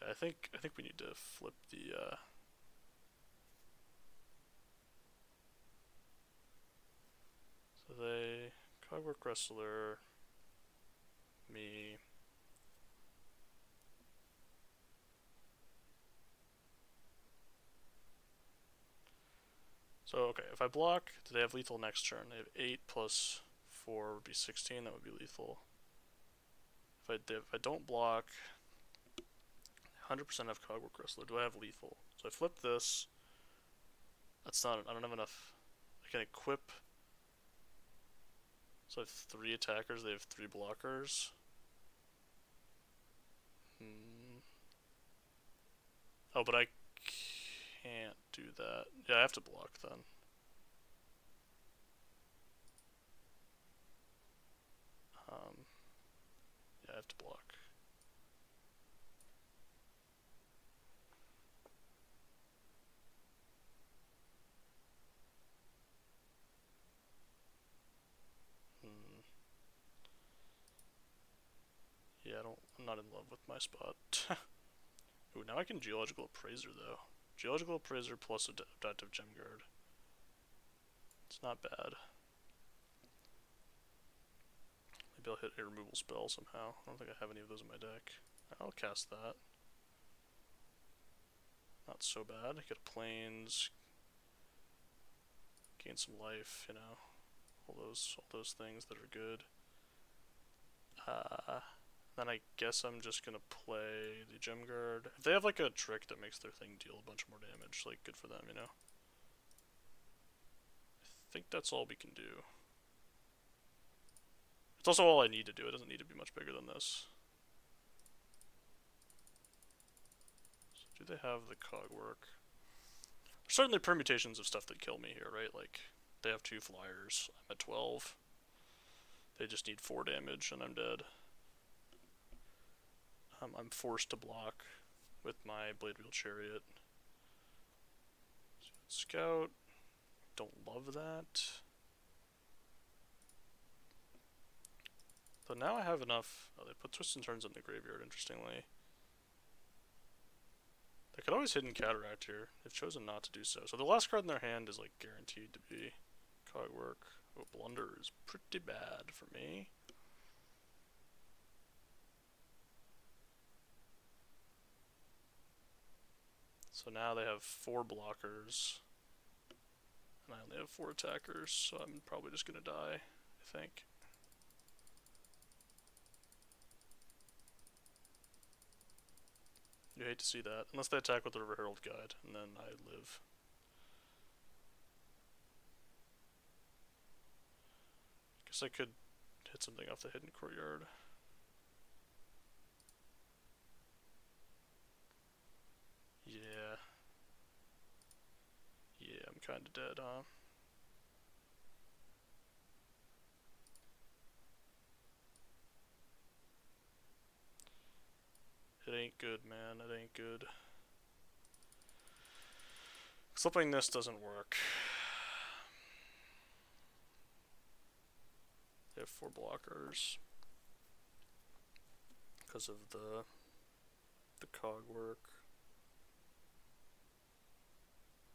Speaker 1: Yeah, I think we need to flip the... So they... Cogwork Wrestler... Me... So, okay, if I block, do they have lethal next turn? They have 8 plus 4 would be 16, that would be lethal. If I don't block, 100% have Cogwork Wrestler. Do I have lethal? So I flip this. That's not, I don't have enough. I can equip. So I have 3 attackers, they have 3 blockers. Oh, but I can't do that. Yeah, I have to block then. Yeah, I have to block. Yeah, I'm not in love with my spot. Ooh, now I can Geological Appraiser though. Geological Appraiser plus Adaptive Gem Guard. It's not bad. Maybe I'll hit a removal spell somehow. I don't think I have any of those in my deck. I'll cast that. Not so bad. Get a Plains. Gain some life, you know. All those things that are good. Then I guess I'm just gonna play the Gem Guard. If they have like a trick that makes their thing deal a bunch more damage, like good for them, you know. I think that's all we can do. It's also all I need to do. It doesn't need to be much bigger than this. So do they have the Cogwork? There's certainly permutations of stuff that kill me here, right? Like they have 2 flyers. I'm at 12. They just need 4 damage and I'm dead. I'm forced to block with my Blade Wheel Chariot. Scout. Don't love that. So now I have enough. Oh, they put Twists and Turns in the graveyard, interestingly. They could always Hidden Cataract here. They've chosen not to do so. So the last card in their hand is like guaranteed to be Cogwork. Oh, Blunder is pretty bad for me. So now they have 4 blockers, and I only have 4 attackers, so I'm probably just gonna die, I think. You hate to see that, unless they attack with the River Herald Guide, and then I live. Guess I could hit something off the Hidden Courtyard. Yeah. Yeah, I'm kinda dead, huh? It ain't good, man. It ain't good. Slipping this doesn't work. They have 4 blockers. Because of the cog work.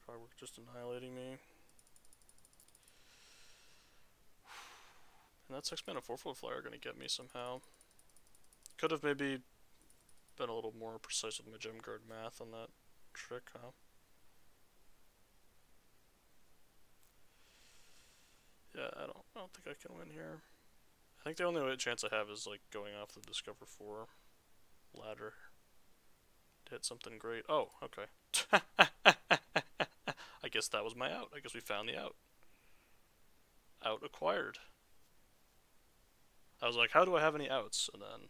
Speaker 1: Cog work just annihilating me. And that 6-mana 4/4 flyer gonna get me somehow. Could have maybe been a little more precise with my gem guard math on that trick, huh? Yeah, I don't think I can win here. I think the only chance I have is like going off the Discover 4 ladder to hit something great. Oh, okay. I guess that was my out. I guess we found the out. Out acquired. I was like, how do I have any outs? And then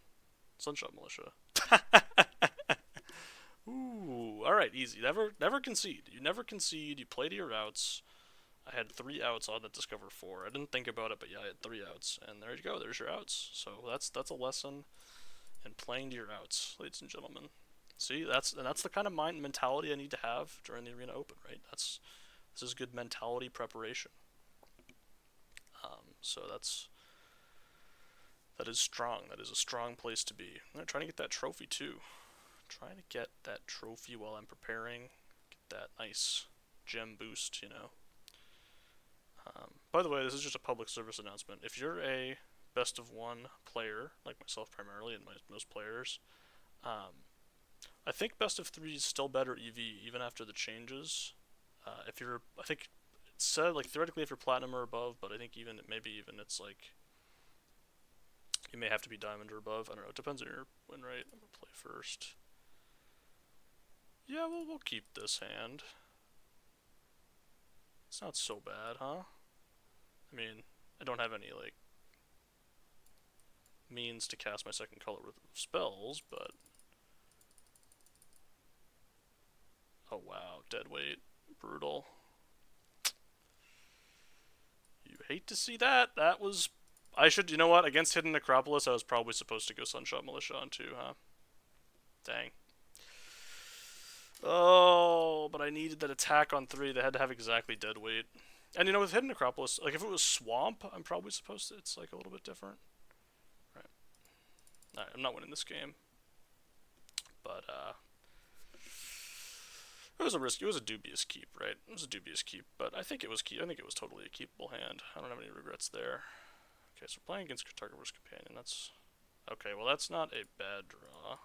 Speaker 1: Sunshot Militia. Ooh, alright, easy. Never concede. You never concede. You play to your outs. I had 3 outs on the Discover 4. I didn't think about it, but yeah, I had 3 outs. And there you go. There's your outs. So that's a lesson in playing to your outs, ladies and gentlemen. See, that's the kind of mentality I need to have during the Arena Open, right? This is good mentality preparation. So that is strong. That is a strong place to be. I'm trying to get that trophy too. Trying to get that trophy while I'm preparing. Get that nice gem boost, you know. By the way, this is just a public service announcement. If you're a best of 1 player, like myself primarily and most players, I think best of 3 is still better EV even after the changes. I think it said like theoretically if you're platinum or above, but I think maybe even it's like you may have to be diamond or above. I don't know. It depends on your win rate. I'm gonna play first. Yeah, we'll keep this hand. It's not so bad, huh? I mean, I don't have any like means to cast my second color with spells, but oh wow, dead weight, brutal. You hate to see that. That was you know what? Against Hidden Necropolis, I was probably supposed to go Sunshot Militia on too, huh? Dang. Oh, but I needed that attack on 3. They had to have exactly dead weight. And you know, with Hidden Necropolis, like if it was Swamp, I'm probably supposed to. It's like a little bit different. Right. Alright, I'm not winning this game. But, it was a risk. It was a dubious keep, right? It was a dubious keep, but I think it was I think it was totally a keepable hand. I don't have any regrets there. Okay, so we're playing against Cartographer's Companion. That's okay. Well, that's not a bad draw.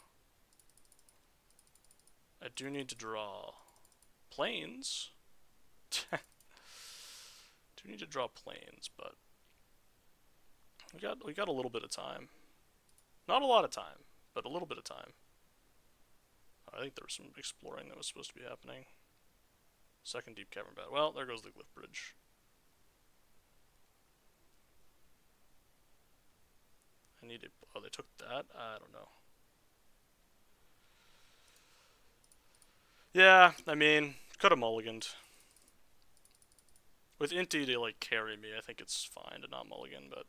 Speaker 1: I do need to draw planes. Do need to draw planes, but we got a little bit of time. Not a lot of time, but a little bit of time. I think there was some exploring that was supposed to be happening. Second deep cavern battle. Well, there goes the glyph bridge. I need a. Oh, they took that? I don't know. Yeah, I mean, could have mulliganed. With Inti to like carry me, I think it's fine to not mulligan, but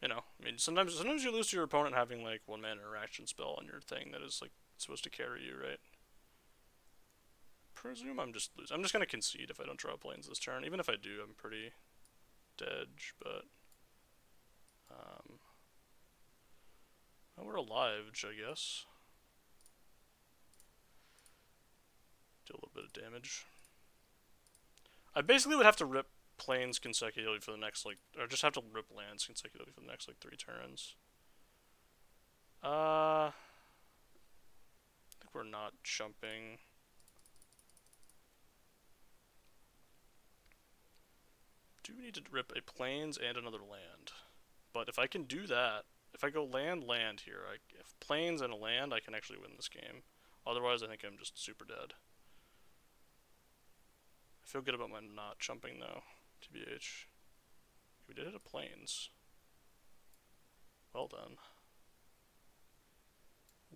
Speaker 1: you know, I mean, sometimes you lose to your opponent having like 1-mana interaction spell on your thing that is like supposed to carry you, right? Presume I'm just losing. I'm just gonna concede if I don't draw planes this turn. Even if I do, I'm pretty dead, but well, we're alive, I guess. Do a little bit of damage. I basically would have to rip planes consecutively for the next like, or just have to rip lands consecutively for the next like 3 turns. we're not jumping. Do we need to rip a plains and another land? But if I can do that, if I go land here, if plains and a land, I can actually win this game. Otherwise, I think I'm just super dead. I feel good about my not jumping though, TBH. We did hit a plains. Well then.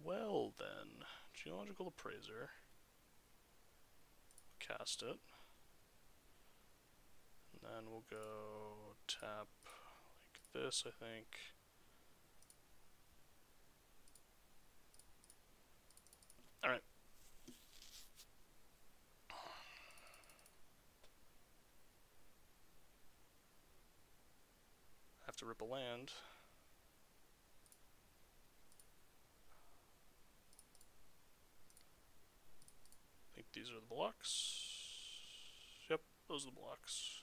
Speaker 1: Well then. Geological Appraiser. Cast it. And then we'll go tap like this, I think. Alright. Have to rip a land. I think these are the blocks. Yep, those are the blocks.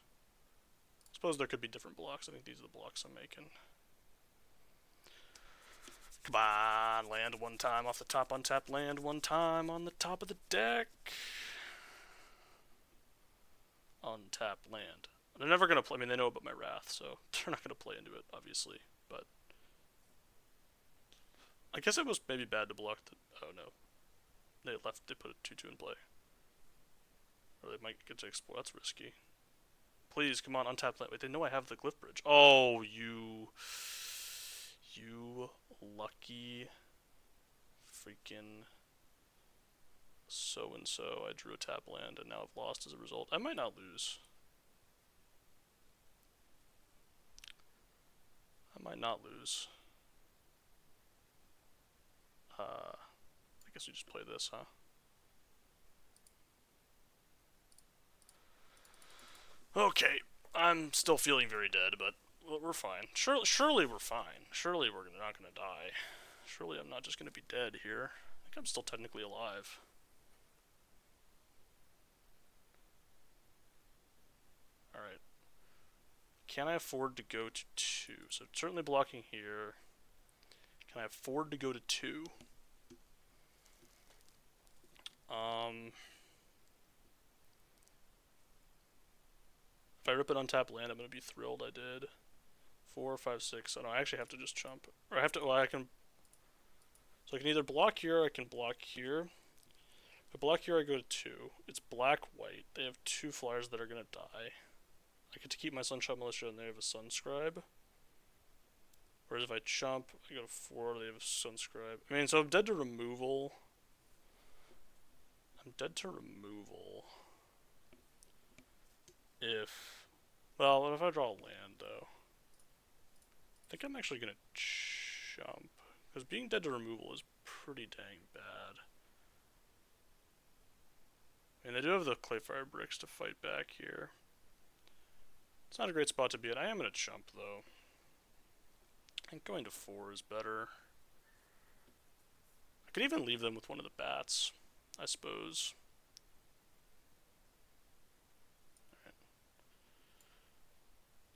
Speaker 1: I suppose there could be different blocks. I think these are the blocks I'm making. Come on, land one time off the top, untap land one time on the top of the deck. Untap land. They're never gonna play. I mean, they know about my wrath, so they're not gonna play into it, obviously. But I guess it was maybe bad to block the. Oh no, they left. They put a 2/2 in play, or they might get to explore. That's risky. Please, come on, untap land. Wait, they know I have the glyph bridge. Oh, you lucky freaking so-and-so. I drew a tap land and now I've lost as a result. I might not lose. I might not lose. I guess we just play this, huh? Okay, I'm still feeling very dead, but we're fine. Surely we're fine. Surely we're not gonna die. Surely I'm not just gonna be dead here. I think I'm still technically alive. Alright. Can I afford to go to 2? So certainly blocking here. Can I afford to go to 2? If I rip an untapped land, I'm going to be thrilled I did. 4, 5, 6. Oh no, I actually have to just jump. Or I have to, well, I can. So I can either block here or I can block here. If I block here, I go to 2. It's black, white. They have 2 flyers that are going to die. I get to keep my Sunshot Militia and they have a Sunscribe. Whereas if I jump, I go to 4, they have a Sunscribe. I mean, so I'm dead to removal. I'm dead to removal. Well, if I draw a land, though. I think I'm actually going to jump. Because being dead to removal is pretty dang bad. I mean, they do have the Clayfire bricks to fight back here. It's not a great spot to be in. I am going to jump, though. I think going to 4 is better. I could even leave them with one of the bats, I suppose. Alright.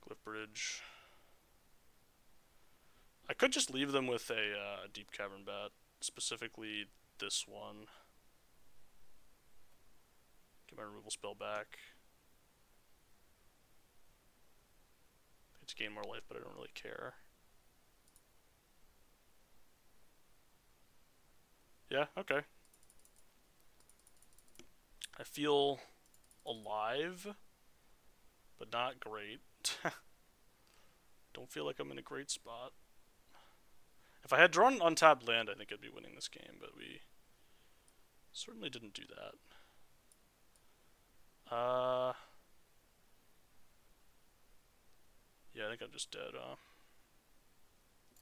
Speaker 1: Glyph Bridge. I could just leave them with a Deep Cavern bat, specifically this one. Get my removal spell back. It's gain more life, but I don't really care. Yeah, okay. I feel alive, but not great. Don't feel like I'm in a great spot. If I had drawn an untapped land, I think I'd be winning this game, but we certainly didn't do that. Yeah, I think I'm just dead,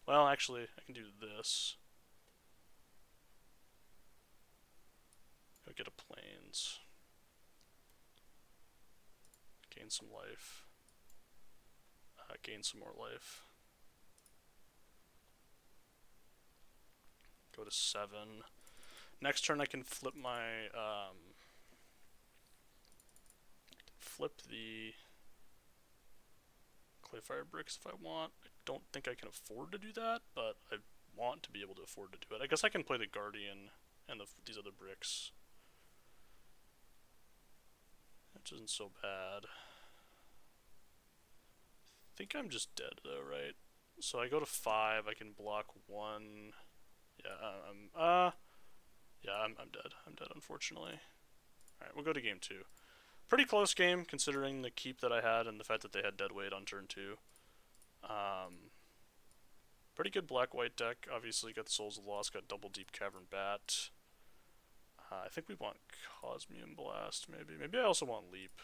Speaker 1: Well, actually, I can do this. Go get a plains. Gain some life. Gain some more life. Go to 7. Next turn I can flip my, flip the Clayfire bricks if I want. I don't think I can afford to do that, but I want to be able to afford to do it. I guess I can play the Guardian and these other bricks. Which isn't so bad. I think I'm just dead though, right? So I go to 5, I can block 1. I'm dead. I'm dead, unfortunately. Alright, we'll go to game 2. Pretty close game, considering the keep that I had and the fact that they had dead weight on turn 2. Pretty good black-white deck. Obviously, got the Souls of the Lost, got double deep Cavern Bat. I think we want Cosmium Blast, maybe. Maybe I also want Leap.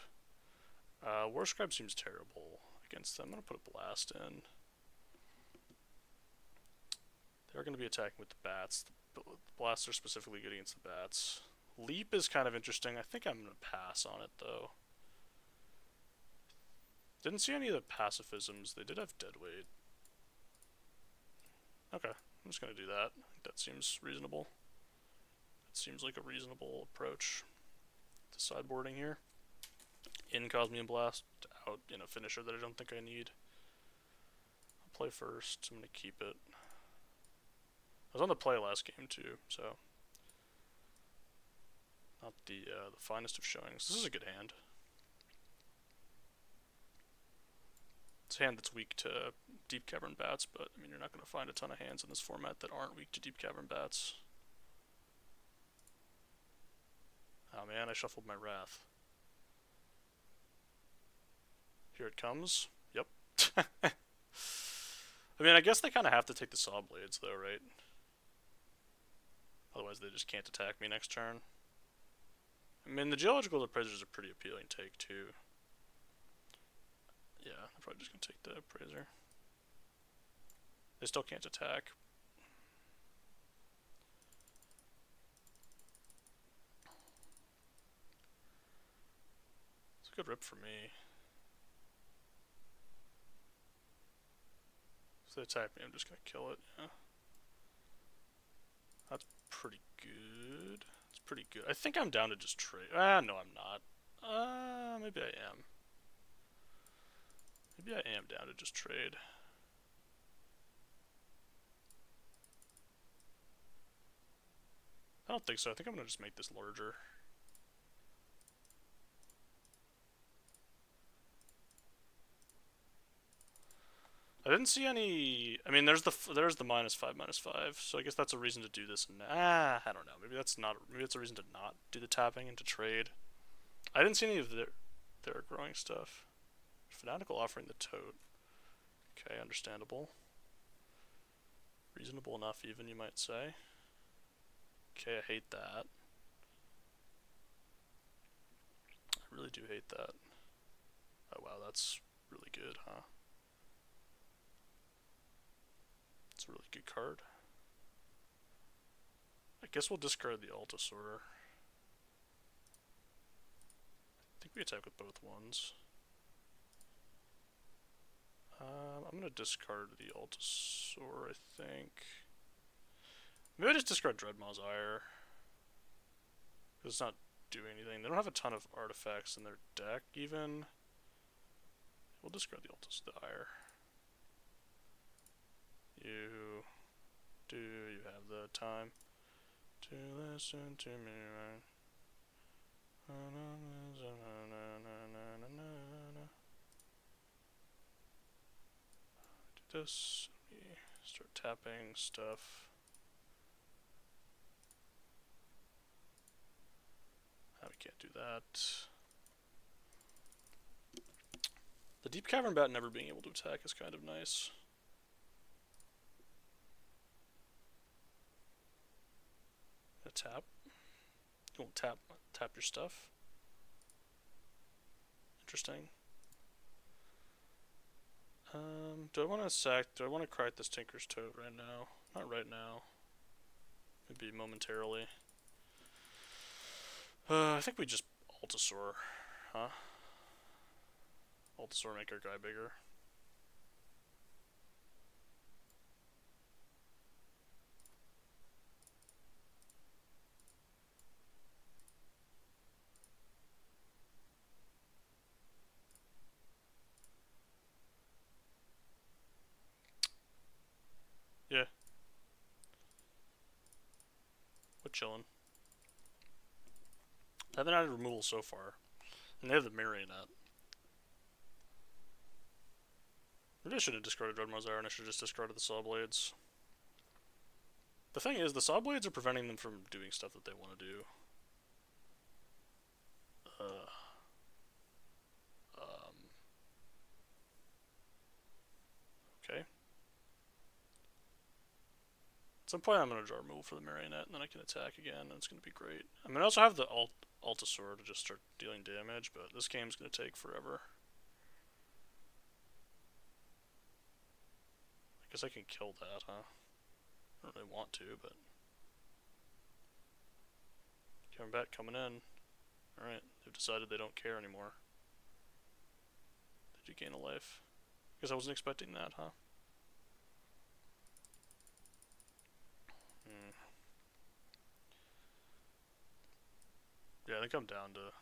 Speaker 1: War Scribe seems terrible against them. I'm going to put a Blast in. They're going to be attacking with the Bats. The Blasts are specifically good against the Bats. Leap is kind of interesting. I think I'm going to pass on it, though. Didn't see any of the pacifisms. They did have deadweight. Okay, I'm just going to do that. I think that seems reasonable. It seems like a reasonable approach to sideboarding here. In Cosmium Blast, out in a finisher that I don't think I need. I'll play first. I'm going to keep it. I was on the play last game too, so not the finest of showings. This is a good hand. It's a hand that's weak to deep cavern bats, but I mean you're not going to find a ton of hands in this format that aren't weak to deep cavern bats. Oh man, I shuffled my Wrath. Here it comes. Yep. I mean, I guess they kind of have to take the Saw Blades though, right? Otherwise they just can't attack me next turn. I mean, the Geological Appraiser is a pretty appealing take too. Yeah, they're probably just going to take the Appraiser. They still can't attack. It's a good rip for me. If they attack me, I'm just going to kill it, yeah. That's pretty good. It's pretty good. I think I'm down to just trade. No, I'm not. Maybe I am. Maybe I am down to just trade. I don't think so. I think I'm going to just make this larger. I didn't see any. I mean, there's the -5/-5, so I guess that's a reason to do this. I don't know. Maybe that's not. Maybe that's a reason to not do the tapping and to trade. I didn't see any of their growing stuff. Fanatical Offering the Tote. Okay, understandable. Reasonable enough, even you might say. Okay, I hate that. I really do hate that. Oh wow, that's really good, huh? It's a really good card. I guess we'll discard the Altasaur. I think we attack with both ones. I'm gonna discard the Altasaur, I think. Maybe I just discard Dreadmaw's Ire. Because it's not doing anything. They don't have a ton of artifacts in their deck, even. We'll discard the Ire. Do you have the time to listen to me? Do this. Start tapping stuff. We can't do that. The Deep Cavern Bat never being able to attack is kind of nice. Tap. You won't tap your stuff. Interesting. Do I want to sack? Do I want to cry this Tinker's Toad right now? Not right now. Maybe momentarily. I think we just Altasaur, huh? Altasaur make our guy bigger. Yeah. chilling. They haven't added removal so far. And they have the Marionette. Maybe I should have discarded Red Mozart and I should have just discarded the Saw Blades. The thing is, the Saw Blades are preventing them from doing stuff that they want to do. Okay. At some point I'm going to draw removal for the Marionette, and then I can attack again, and it's going to be great. I mean, I also have the Altasaur to just start dealing damage, but this game's going to take forever. I guess I can kill that, huh? I don't really want to, but... Combat coming in. Alright, they've decided they don't care anymore. Did you gain a life? Guess I wasn't expecting that, huh? Yeah, I think I'm down to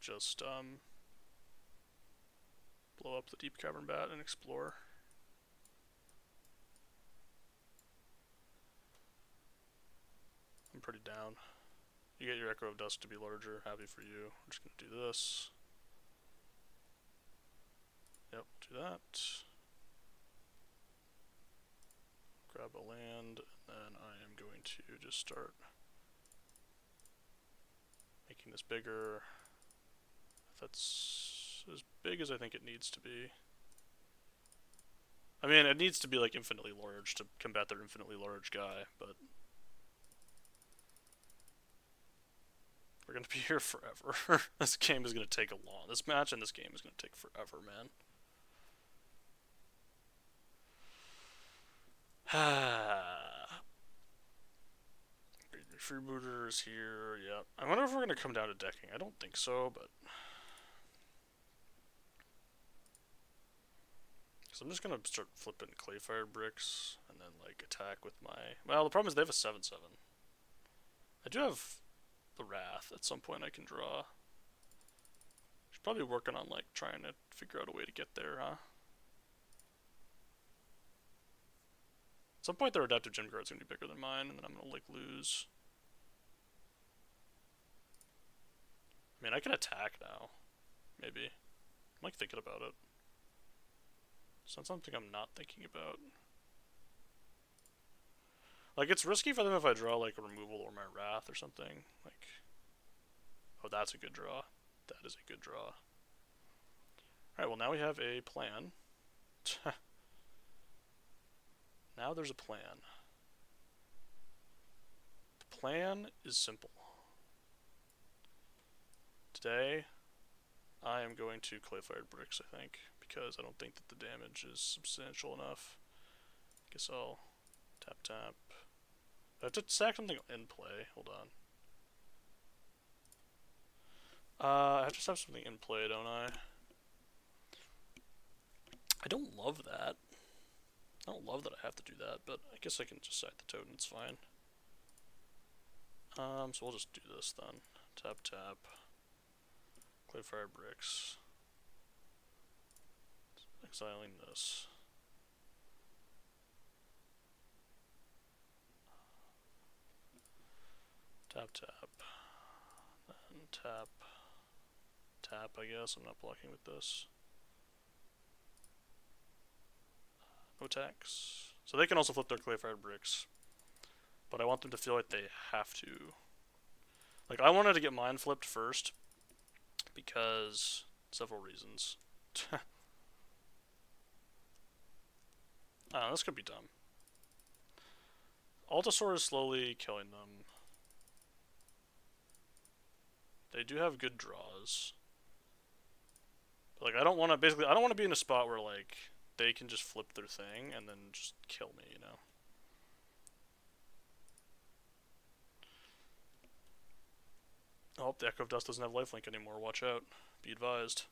Speaker 1: just blow up the Deep Cavern Bat and explore. I'm pretty down. You get your Echo of Dusk to be larger, happy for you. I'm just gonna do this. Yep, do that. Grab a land, and then I am going to just start making this bigger. If that's as big as I think it needs to be. I mean, it needs to be like infinitely large to combat their infinitely large guy, but we're gonna be here forever. This game is gonna take this match and this game is gonna take forever, man. Freebooters here, yep. I wonder if we're gonna come down to decking. I don't think so, but... So I'm just gonna start flipping Clayfire bricks, and then, like, attack with my... Well, the problem is they have a 7/7. I do have the Wrath at some point I can draw. Should probably be working on, like, trying to figure out a way to get there, huh? At some point their Adaptive Gem Guard's gonna be bigger than mine, and then I'm gonna, like, lose. I mean, I can attack now. Maybe. I'm, like, thinking about it. It's not something I'm not thinking about. Like, it's risky for them if I draw, like, a removal or my Wrath or something. Like, oh, that's a good draw. That is a good draw. Alright, well, now we have a plan. Now there's a plan. The plan is simple. Today, I am going to Clayfired Bricks, I think, because I don't think that the damage is substantial enough. Guess I'll tap. I have to sack something in play. Hold on. I have to have something in play, don't I? I don't love that. I don't love that I have to do that, but I guess I can just sack the totem, it's fine. So we'll just do this then. Tap. Clayfire bricks. Exiling this. Tap. Then tap, I guess. I'm not blocking with this. No attacks. So they can also flip their Clayfire bricks. But I want them to feel like they have to. Like, I wanted to get mine flipped first. Because several reasons. This could be dumb. Altasaur is slowly killing them. They do have good draws. But, like, I don't want to be in a spot where, like, they can just flip their thing and then just kill me, you know? Oh, the Echo of Dust doesn't have lifelink anymore. Watch out. Be advised.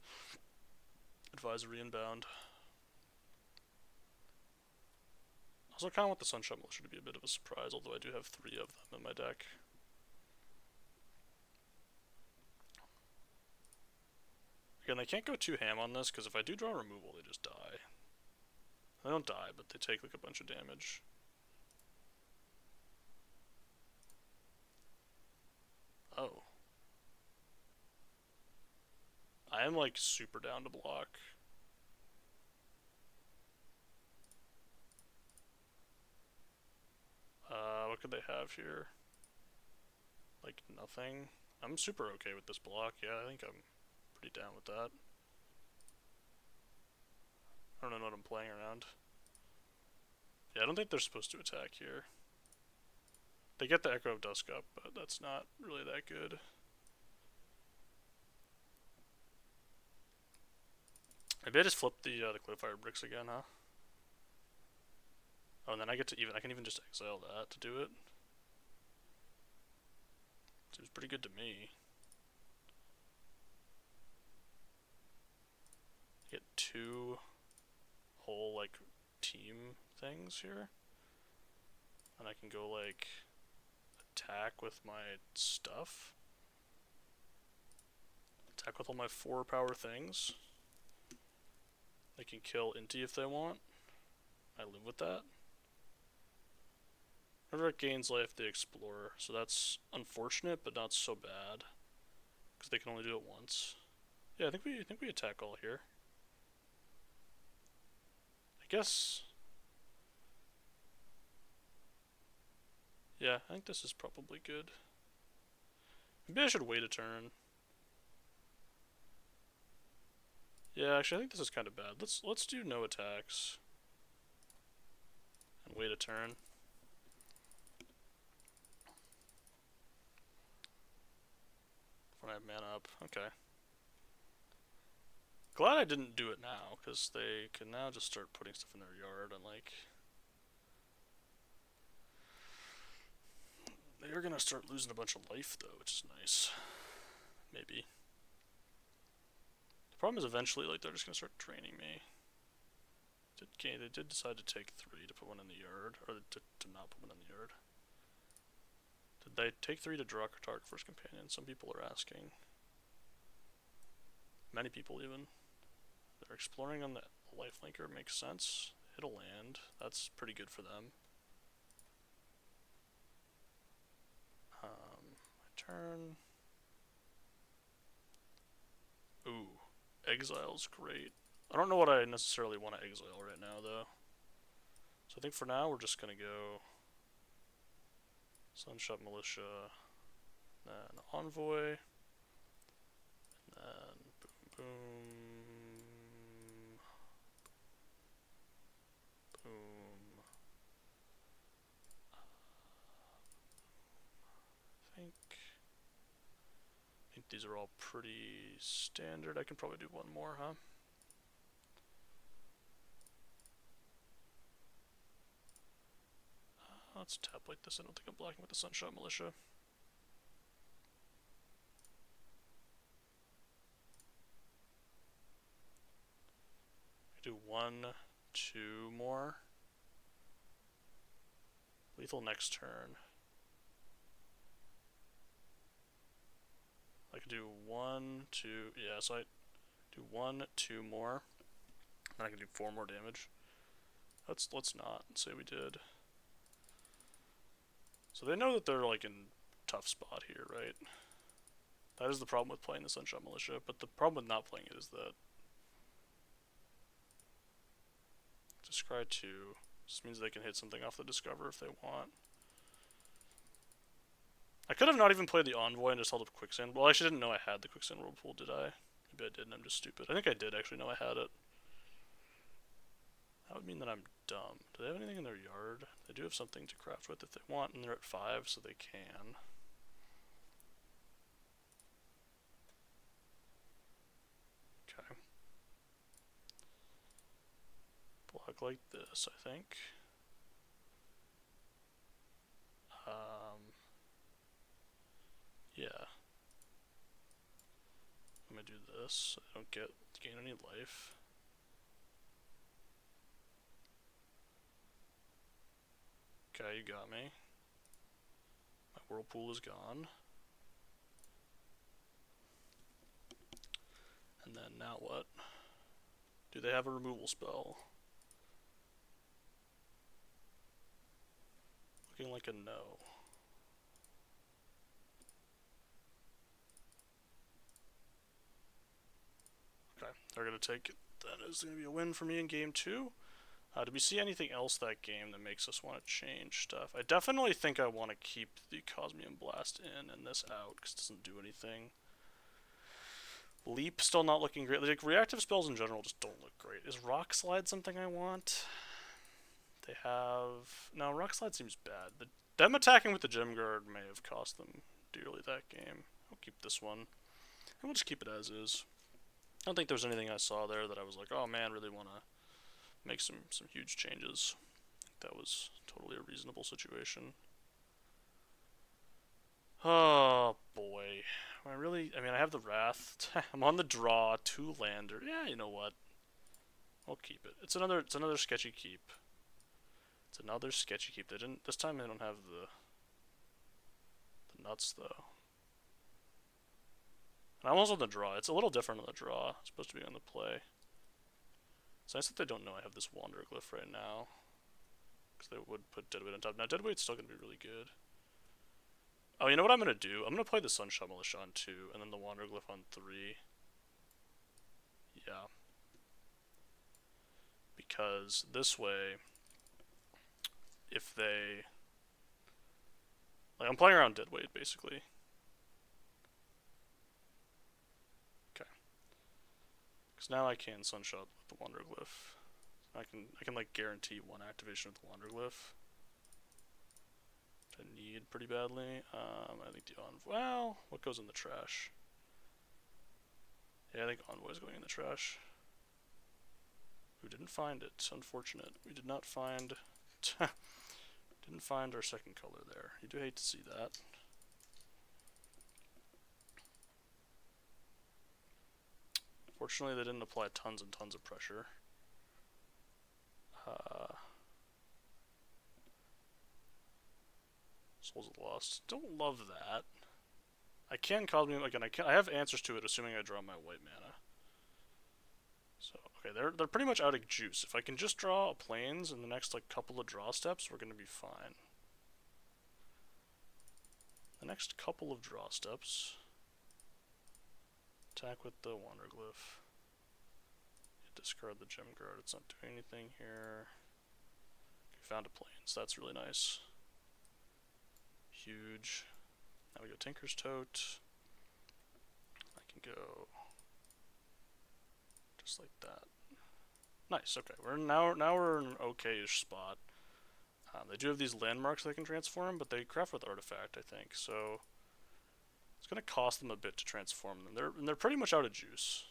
Speaker 1: Advisory inbound. Also, kind of want the Sunshot Militia to be a bit of a surprise, although I do have 3 of them in my deck. Again, they can't go too ham on this, because if I do draw removal, they just die. They don't die, but they take, like, a bunch of damage. I'm like super down to block. What could they have here? Like nothing. I'm super okay with this block. Yeah, I think I'm pretty down with that. I don't know what I'm playing around. Yeah, I don't think they're supposed to attack here. They get the Echo of Dusk up, but that's not really that good. Maybe I just flip the Cliffire bricks again, huh? Oh, and then I can even just exile that to do it. Seems pretty good to me. Get 2 whole like team things here, and I can go like attack with my stuff. Attack with all my 4 power things. They can kill Inti if they want. I live with that. Whenever it gains life, they explore, so that's unfortunate, but not so bad, because they can only do it once. Yeah, I think we attack all here. I guess. Yeah, I think this is probably good. Maybe I should wait a turn. Yeah, actually, I think this is kind of bad. Let's do no attacks and wait a turn. When I have mana up, okay. Glad I didn't do it now, because they can now just start putting stuff in their yard and like. They are gonna start losing a bunch of life though, which is nice. Maybe. The problem is eventually, like, they're just gonna start draining me. Okay, they did decide to take 3 to put one in the yard, or to not put one in the yard. Did they take 3 to draw Katark First Companion? Some people are asking. Many people even. They're exploring on the lifelinker, makes sense. Hit a land, that's pretty good for them. My turn. Ooh, exile's great. I don't know what I necessarily want to exile right now though. So I think for now we're just gonna go Sunshot Militia, then Envoy, and then boom, boom, boom. I think these are all pretty standard. I can probably do one more, huh? Let's tap like this. I don't think I'm blocking with the Sunshot Militia. I do 1, 2 more. Lethal next turn. I can do 1, 2, yeah, so I do 1, 2 more. Then I can do 4 more damage. Let's not say we did. So they know that they're like in a tough spot here, right? That is the problem with playing the Sunshot Militia, but the problem with not playing it is that Discry 2 just means they can hit something off the Discover if they want. I could have not even played the Envoy and just held up Quicksand. Well, I actually didn't know I had the Quicksand Whirlpool, did I? Maybe I didn't, I'm just stupid. I think I did actually know I had it. That would mean that I'm dumb. Do they have anything in their yard? They do have something to craft with if they want, and they're at 5, so they can. Okay. Block like this, I think. Yeah. I'm gonna do this so I don't gain any life. Okay, you got me. My Whirlpool is gone. And then now what? Do they have a removal spell? Looking like a no. they're going to take it. That is going to be a win for me in game 2. Do we see anything else that game that makes us want to change stuff? I definitely think I want to keep the Cosmium Blast in and this out, because it doesn't do anything. Leap still not looking great. Like, reactive spells in general just don't look great. Is Rock Slide something I want? They have... No, Rock Slide seems bad. Them attacking with the Gem Guard may have cost them dearly that game. I'll keep this one. And we'll just keep it as is. I don't think there's anything I saw there that I was like, oh man, really want to make some huge changes. I think that was totally a reasonable situation. Oh boy. I mean, I have the Wrath. I'm on the draw, 2 lander. Yeah, you know what? I'll keep it. It's another sketchy keep. It's another sketchy keep. This time they don't have the nuts though. And I'm also on the draw. It's a little different on the draw. It's supposed to be on the play. It's nice that they don't know I have this Wander Glyph right now, because they would put Deadweight on top. Now Deadweight's still going to be really good. Oh, you know what I'm going to do? I'm going to play the Sunshot Militia on 2, and then the Wander Glyph on 3. Yeah. Because this way, if they... Like, I'm playing around Deadweight, basically. Okay. Because now I can Sunshot with the Wander Glyph. I can like guarantee 1 activation with the Wander Glyph. Which I need pretty badly. I think the Envoy... Well, what goes in the trash? Yeah, I think Envoy's going in the trash. We didn't find it. Unfortunate. We did not find... didn't find our second color there. You do hate to see that. Fortunately, they didn't apply tons and tons of pressure. Souls of the Lost. Don't love that. I can Cosmium again. I have answers to it, assuming I draw my white mana. So okay, they're pretty much out of juice. If I can just draw a Plains in the next like couple of draw steps, we're gonna be fine. The next couple of draw steps. Attack with the Wander Glyph. Discard the Gem Guard. It's not doing anything here. Okay, found a Plains. That's really nice. Huge. Now we go Tinker's Tote. I can go just like that. Nice. Okay, now we're in an okay-ish spot. They do have these landmarks they can transform, but they craft with Artifact, I think. So it's gonna cost them a bit to transform them. They're pretty much out of juice.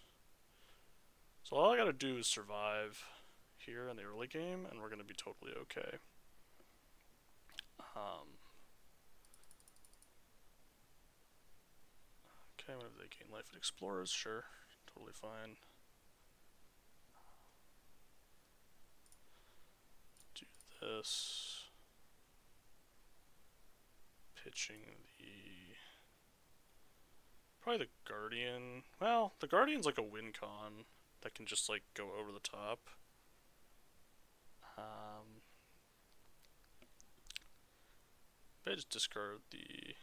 Speaker 1: So all I gotta do is survive here in the early game, and we're gonna be totally okay. Okay, whenever they gain life at Explorers, sure, totally fine. Do this. Pitching probably the Guardian. Well, the Guardian's like a win con that can just like go over the top. I just discard the...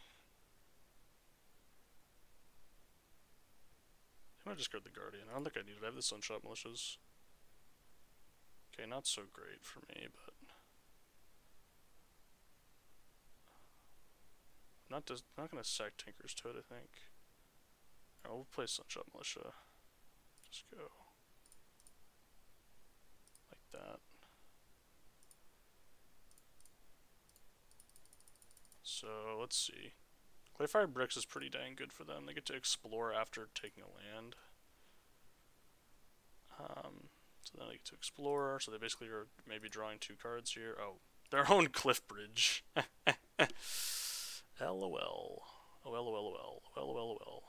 Speaker 1: I'm gonna discard the Guardian. I don't think I need it. I have the Sunshot Militias. Okay, not so great for me, but... I'm not gonna sack Tinker's Toad, I think. Alright, we'll play Sunshot Militia. Just go... like that. So, let's see. Clayfire Bricks is pretty dang good for them. They get to explore after taking a land. So then they get to explore, so they basically are maybe drawing 2 cards here. Oh, their own Cliff Bridge. LOL. OLOLOL. LOLOL.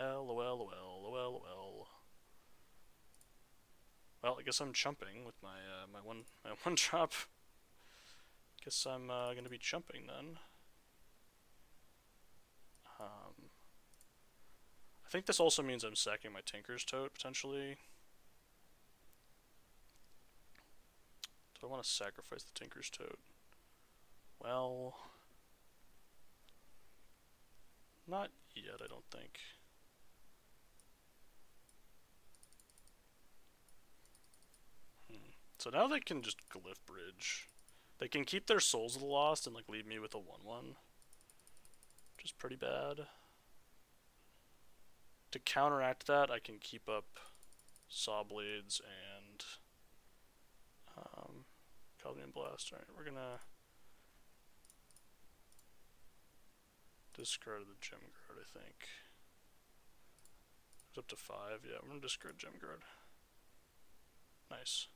Speaker 1: LOLOL. Well, I guess I'm chumping with my my one drop. Guess I'm gonna be chumping then. I think this also means I'm sacking my Tinker's Tote, potentially. Do I want to sacrifice the Tinker's Tote? Well... not yet, I don't think. So now they can just glyph bridge. They can keep their Souls of the Lost and like leave me with a 1/1, which is pretty bad. To counteract that, I can keep up Saw Blades and Calvian Blast. Alright, we're gonna discard the Gem Guard, I think. It's up to 5, yeah, I'm gonna discard Gem Guard. Nice.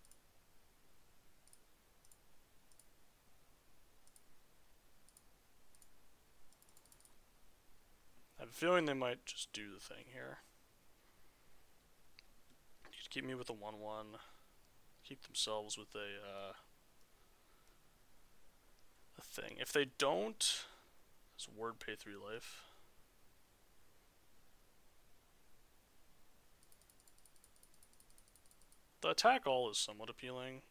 Speaker 1: I have a feeling they might just do the thing here. Keep me with a 1/1. Keep themselves with a thing. If they don't, it's word pay 3 life. The attack all is somewhat appealing.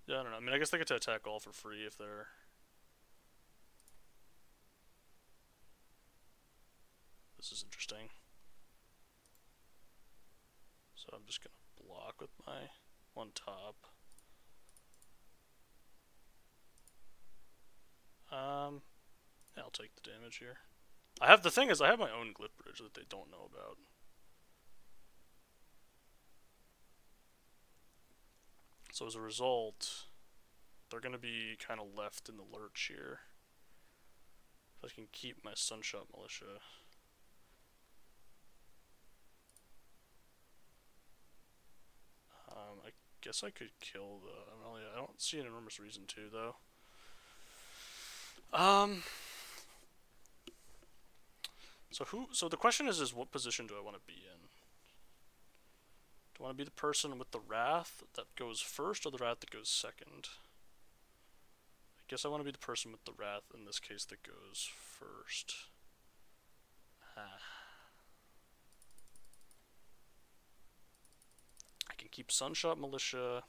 Speaker 1: Yeah, I don't know. I mean, I guess they get to attack all for free if they're... This is interesting. So I'm just gonna block with my 1 top. Yeah, I'll take the damage here. The thing is, I have my own Glyph Bridge that they don't know about. So as a result, they're gonna be kind of left in the lurch here. If I can keep my Sunshot Militia. I guess I could kill the... I don't see an enormous reason to, though. So the question is what position do I want to be in? Do I want to be the person with the Wrath that goes first or the Wrath that goes second? I guess I want to be the person with the Wrath, in this case, that goes first. I can keep Sunshot Militia,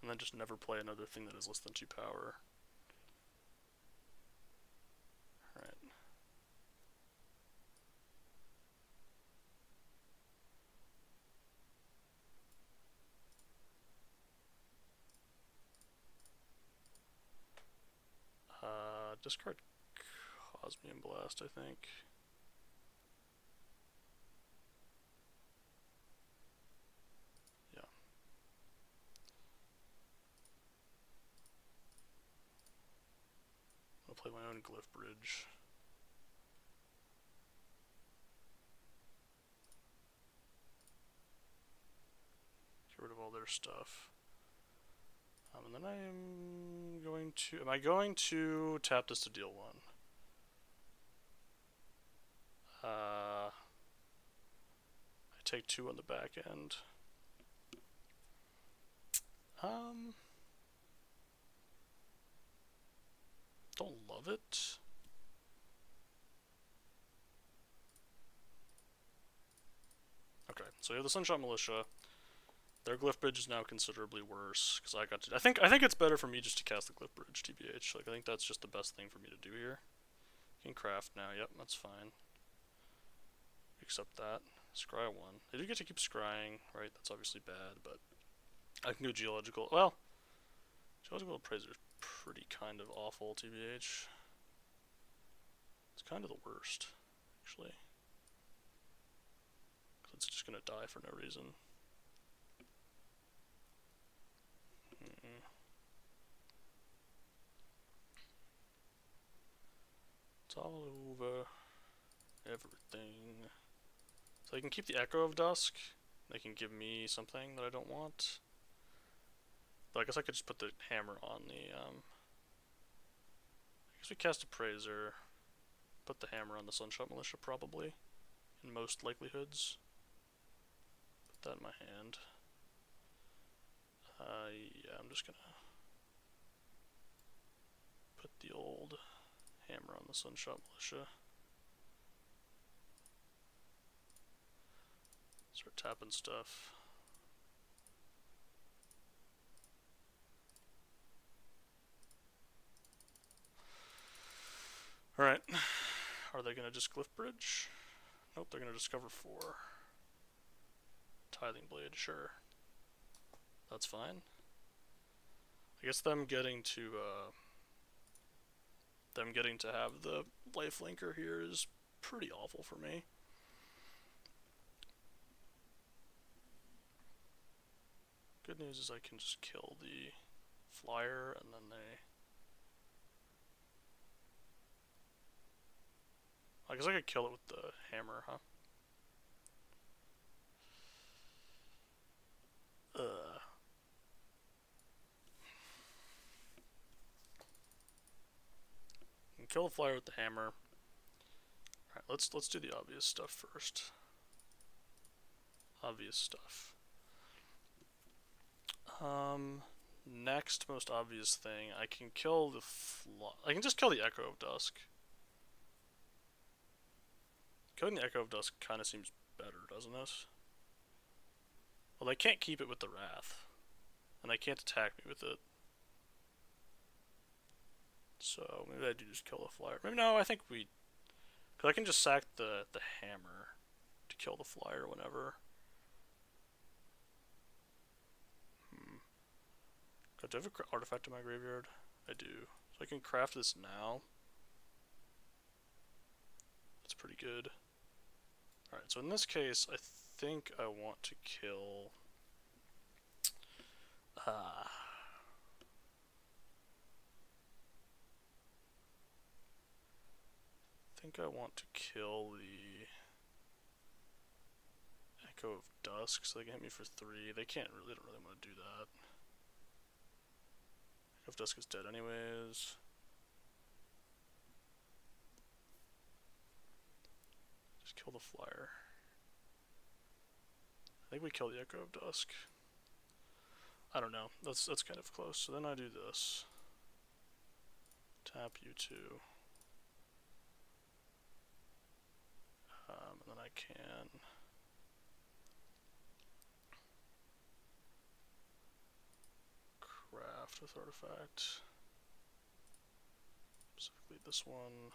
Speaker 1: and then just never play another thing that is less than 2 power. Alright. Discard Cosmian Blast, I think. Yeah. I'll play my own Glyph Bridge. Get rid of all their stuff. And then I am going to... Am I going to tap this to deal 1? I take 2 on the back end. Don't love it. Okay, so you have the Sunshot Militia. Their Glyph Bridge is now considerably worse because I got to. I think it's better for me just to cast the Glyph Bridge, TBH. Like I think that's just the best thing for me to do here. You can craft now. Yep, that's fine. Accept that. Scry 1. They do get to keep scrying, right? That's obviously bad, but I can go Geological. Well, Geological Appraiser is pretty kind of awful, TBH. It's kind of the worst, actually. Because it's just gonna die for no reason. It's all over everything. So I can keep the Echo of Dusk. They can give me something that I don't want. But I guess I could just put the hammer on the, I guess we cast Appraiser. Put the hammer on the Sunshot Militia, probably. In most likelihoods. Put that in my hand. Yeah, I'm just gonna put the old hammer on the Sunshot Militia. Start tapping stuff. Alright. Are they gonna just Glyph Bridge? Nope, they're gonna discover 4. Tithing Blade, sure. That's fine. I guess them getting to have the life linker here is pretty awful for me. Good news is I can just kill the flyer and then they... I guess I could kill it with the hammer, huh? Kill the flyer with the hammer. Alright, let's do the obvious stuff first. Obvious stuff. Next most obvious thing, I can kill the I can just kill the Echo of Dusk. Killing the Echo of Dusk kind of seems better, doesn't it? Well, they can't keep it with the Wrath. And they can't attack me with it. So, maybe I do just kill the flyer. Maybe no, I think we... Because I can just sack the hammer to kill the flyer whenever. Do I have an artifact in my graveyard? I do. So I can craft this now. That's pretty good. Alright, so in this case, I think I want to kill... I think I want to kill the Echo of Dusk so they can hit me for 3. They don't really want to do that. Echo of Dusk is dead anyways. Just kill the flyer. I think we kill the Echo of Dusk. I don't know. That's kind of close. So then I do this. Tap U2. And then I can craft with artifact. Specifically this one.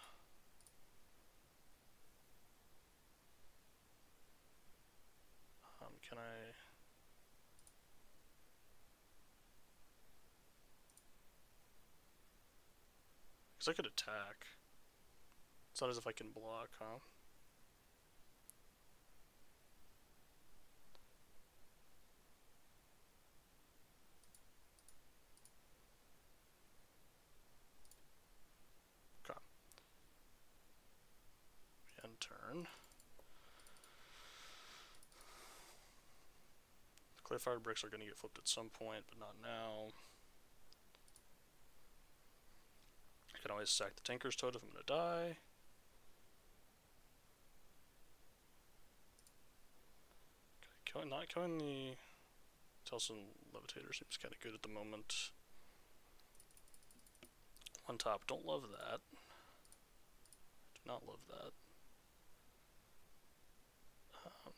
Speaker 1: Can I... Because I could attack. It's not as if I can block, huh? Okay. We end turn. Clayfire bricks are going to get flipped at some point, but not now. I can always sack the Tinker's Toad if I'm going to die. Okay, not killing the Telson Levitator seems kind of good at the moment. On top, don't love that. Do not love that.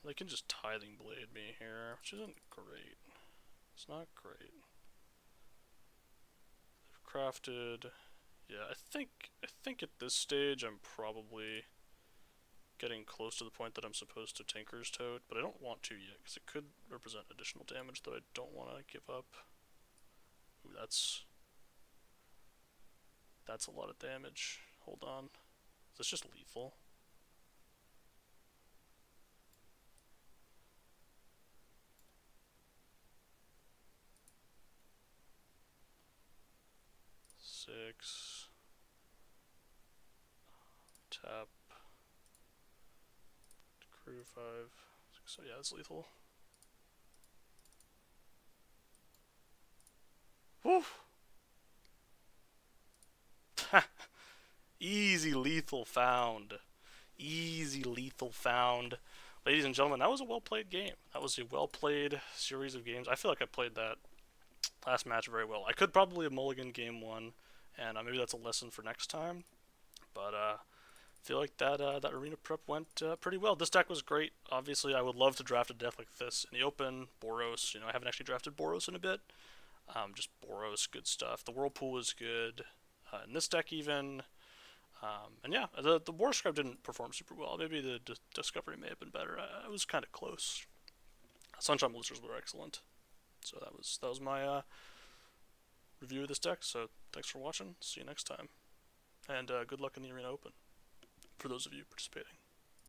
Speaker 1: They can just Tithing Blade me here, which isn't great. It's not great. They've crafted... Yeah, I think at this stage I'm probably getting close to the point that I'm supposed to Tinker's Toad, but I don't want to yet, because it could represent additional damage that I don't want to give up. Ooh, that's a lot of damage. Hold on. Is this just lethal? Six. Tap. Crew 5. So yeah, it's lethal. Woo! Easy lethal found. Easy lethal found. Ladies and gentlemen, that was a well-played game. That was a well-played series of games. I feel like I played that last match very well. I could probably have mulliganed game 1, and maybe that's a lesson for next time. But I feel like that arena prep went pretty well. This deck was great. Obviously, I would love to draft a deck like this in the open. Boros, I haven't actually drafted Boros in a bit. Just Boros, good stuff. The Whirlpool is good. In this deck even, And yeah, the War Scribe didn't perform super well. Maybe the Discovery may have been better. It was kind of close. Sunshine Blizzards were excellent. So that was my review of this deck. So thanks for watching. See you next time, and good luck in the Arena Open for those of you participating.